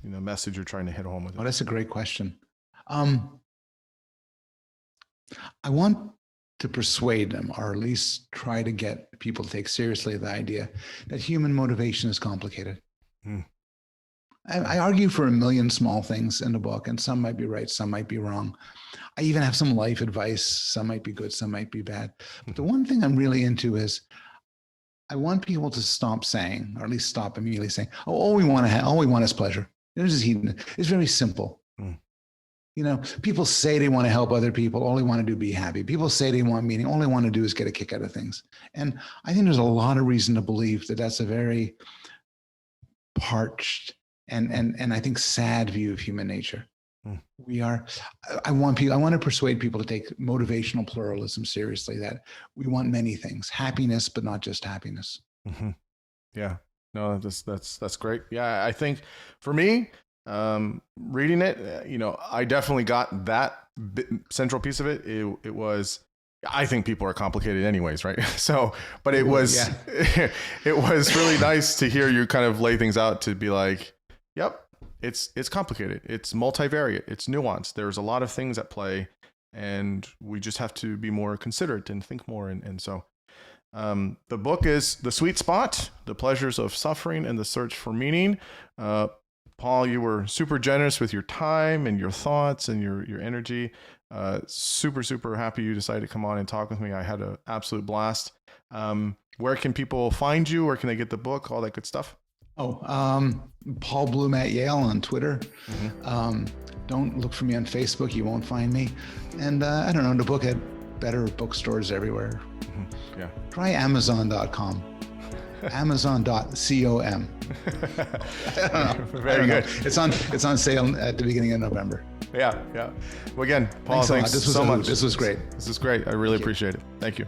message you're trying to hit home with? Oh, that's a great question. I want to persuade them, or at least try to get people to take seriously the idea that human motivation is complicated. I argue for a million small things in the book, and some might be right, some might be wrong. I even have some life advice. Some might be good, some might be bad. But the one thing I'm really into is I want people to stop saying, or at least stop immediately saying, all we want is pleasure. This is hedon. It's very simple. People say they want to help other people. All they want to do is be happy. People say they want meaning. All they want to do is get a kick out of things. And I think there's a lot of reason to believe that that's a very parched and I think sad view of human nature. I want to persuade people to take motivational pluralism seriously, that we want many things, happiness, but not just happiness. Yeah, no, that's great. Yeah, I think for me, reading it, I definitely got that central piece of it. It was, I think people are complicated anyways, right? So, but it was, it was really nice to hear you kind of lay things out to be like, yep, it's complicated. It's multivariate. It's nuanced. There's a lot of things at play, and we just have to be more considerate and think more. And so the book is The Sweet Spot, The Pleasures of Suffering and the Search for Meaning. Paul, you were super generous with your time and your thoughts and your energy. Super, super happy you decided to come on and talk with me. I had an absolute blast. Where can people find you? Where can they get the book? All that good stuff. Paul Bloom at Yale on Twitter. Don't look for me on Facebook. You won't find me. And I don't know, the book had better bookstores everywhere. Yeah. Try Amazon.com. Amazon.com. Very good. It's on sale at the beginning of November. Yeah. Well, again, Paul, thanks so much. This was great. This is great. I really appreciate it. Thank you.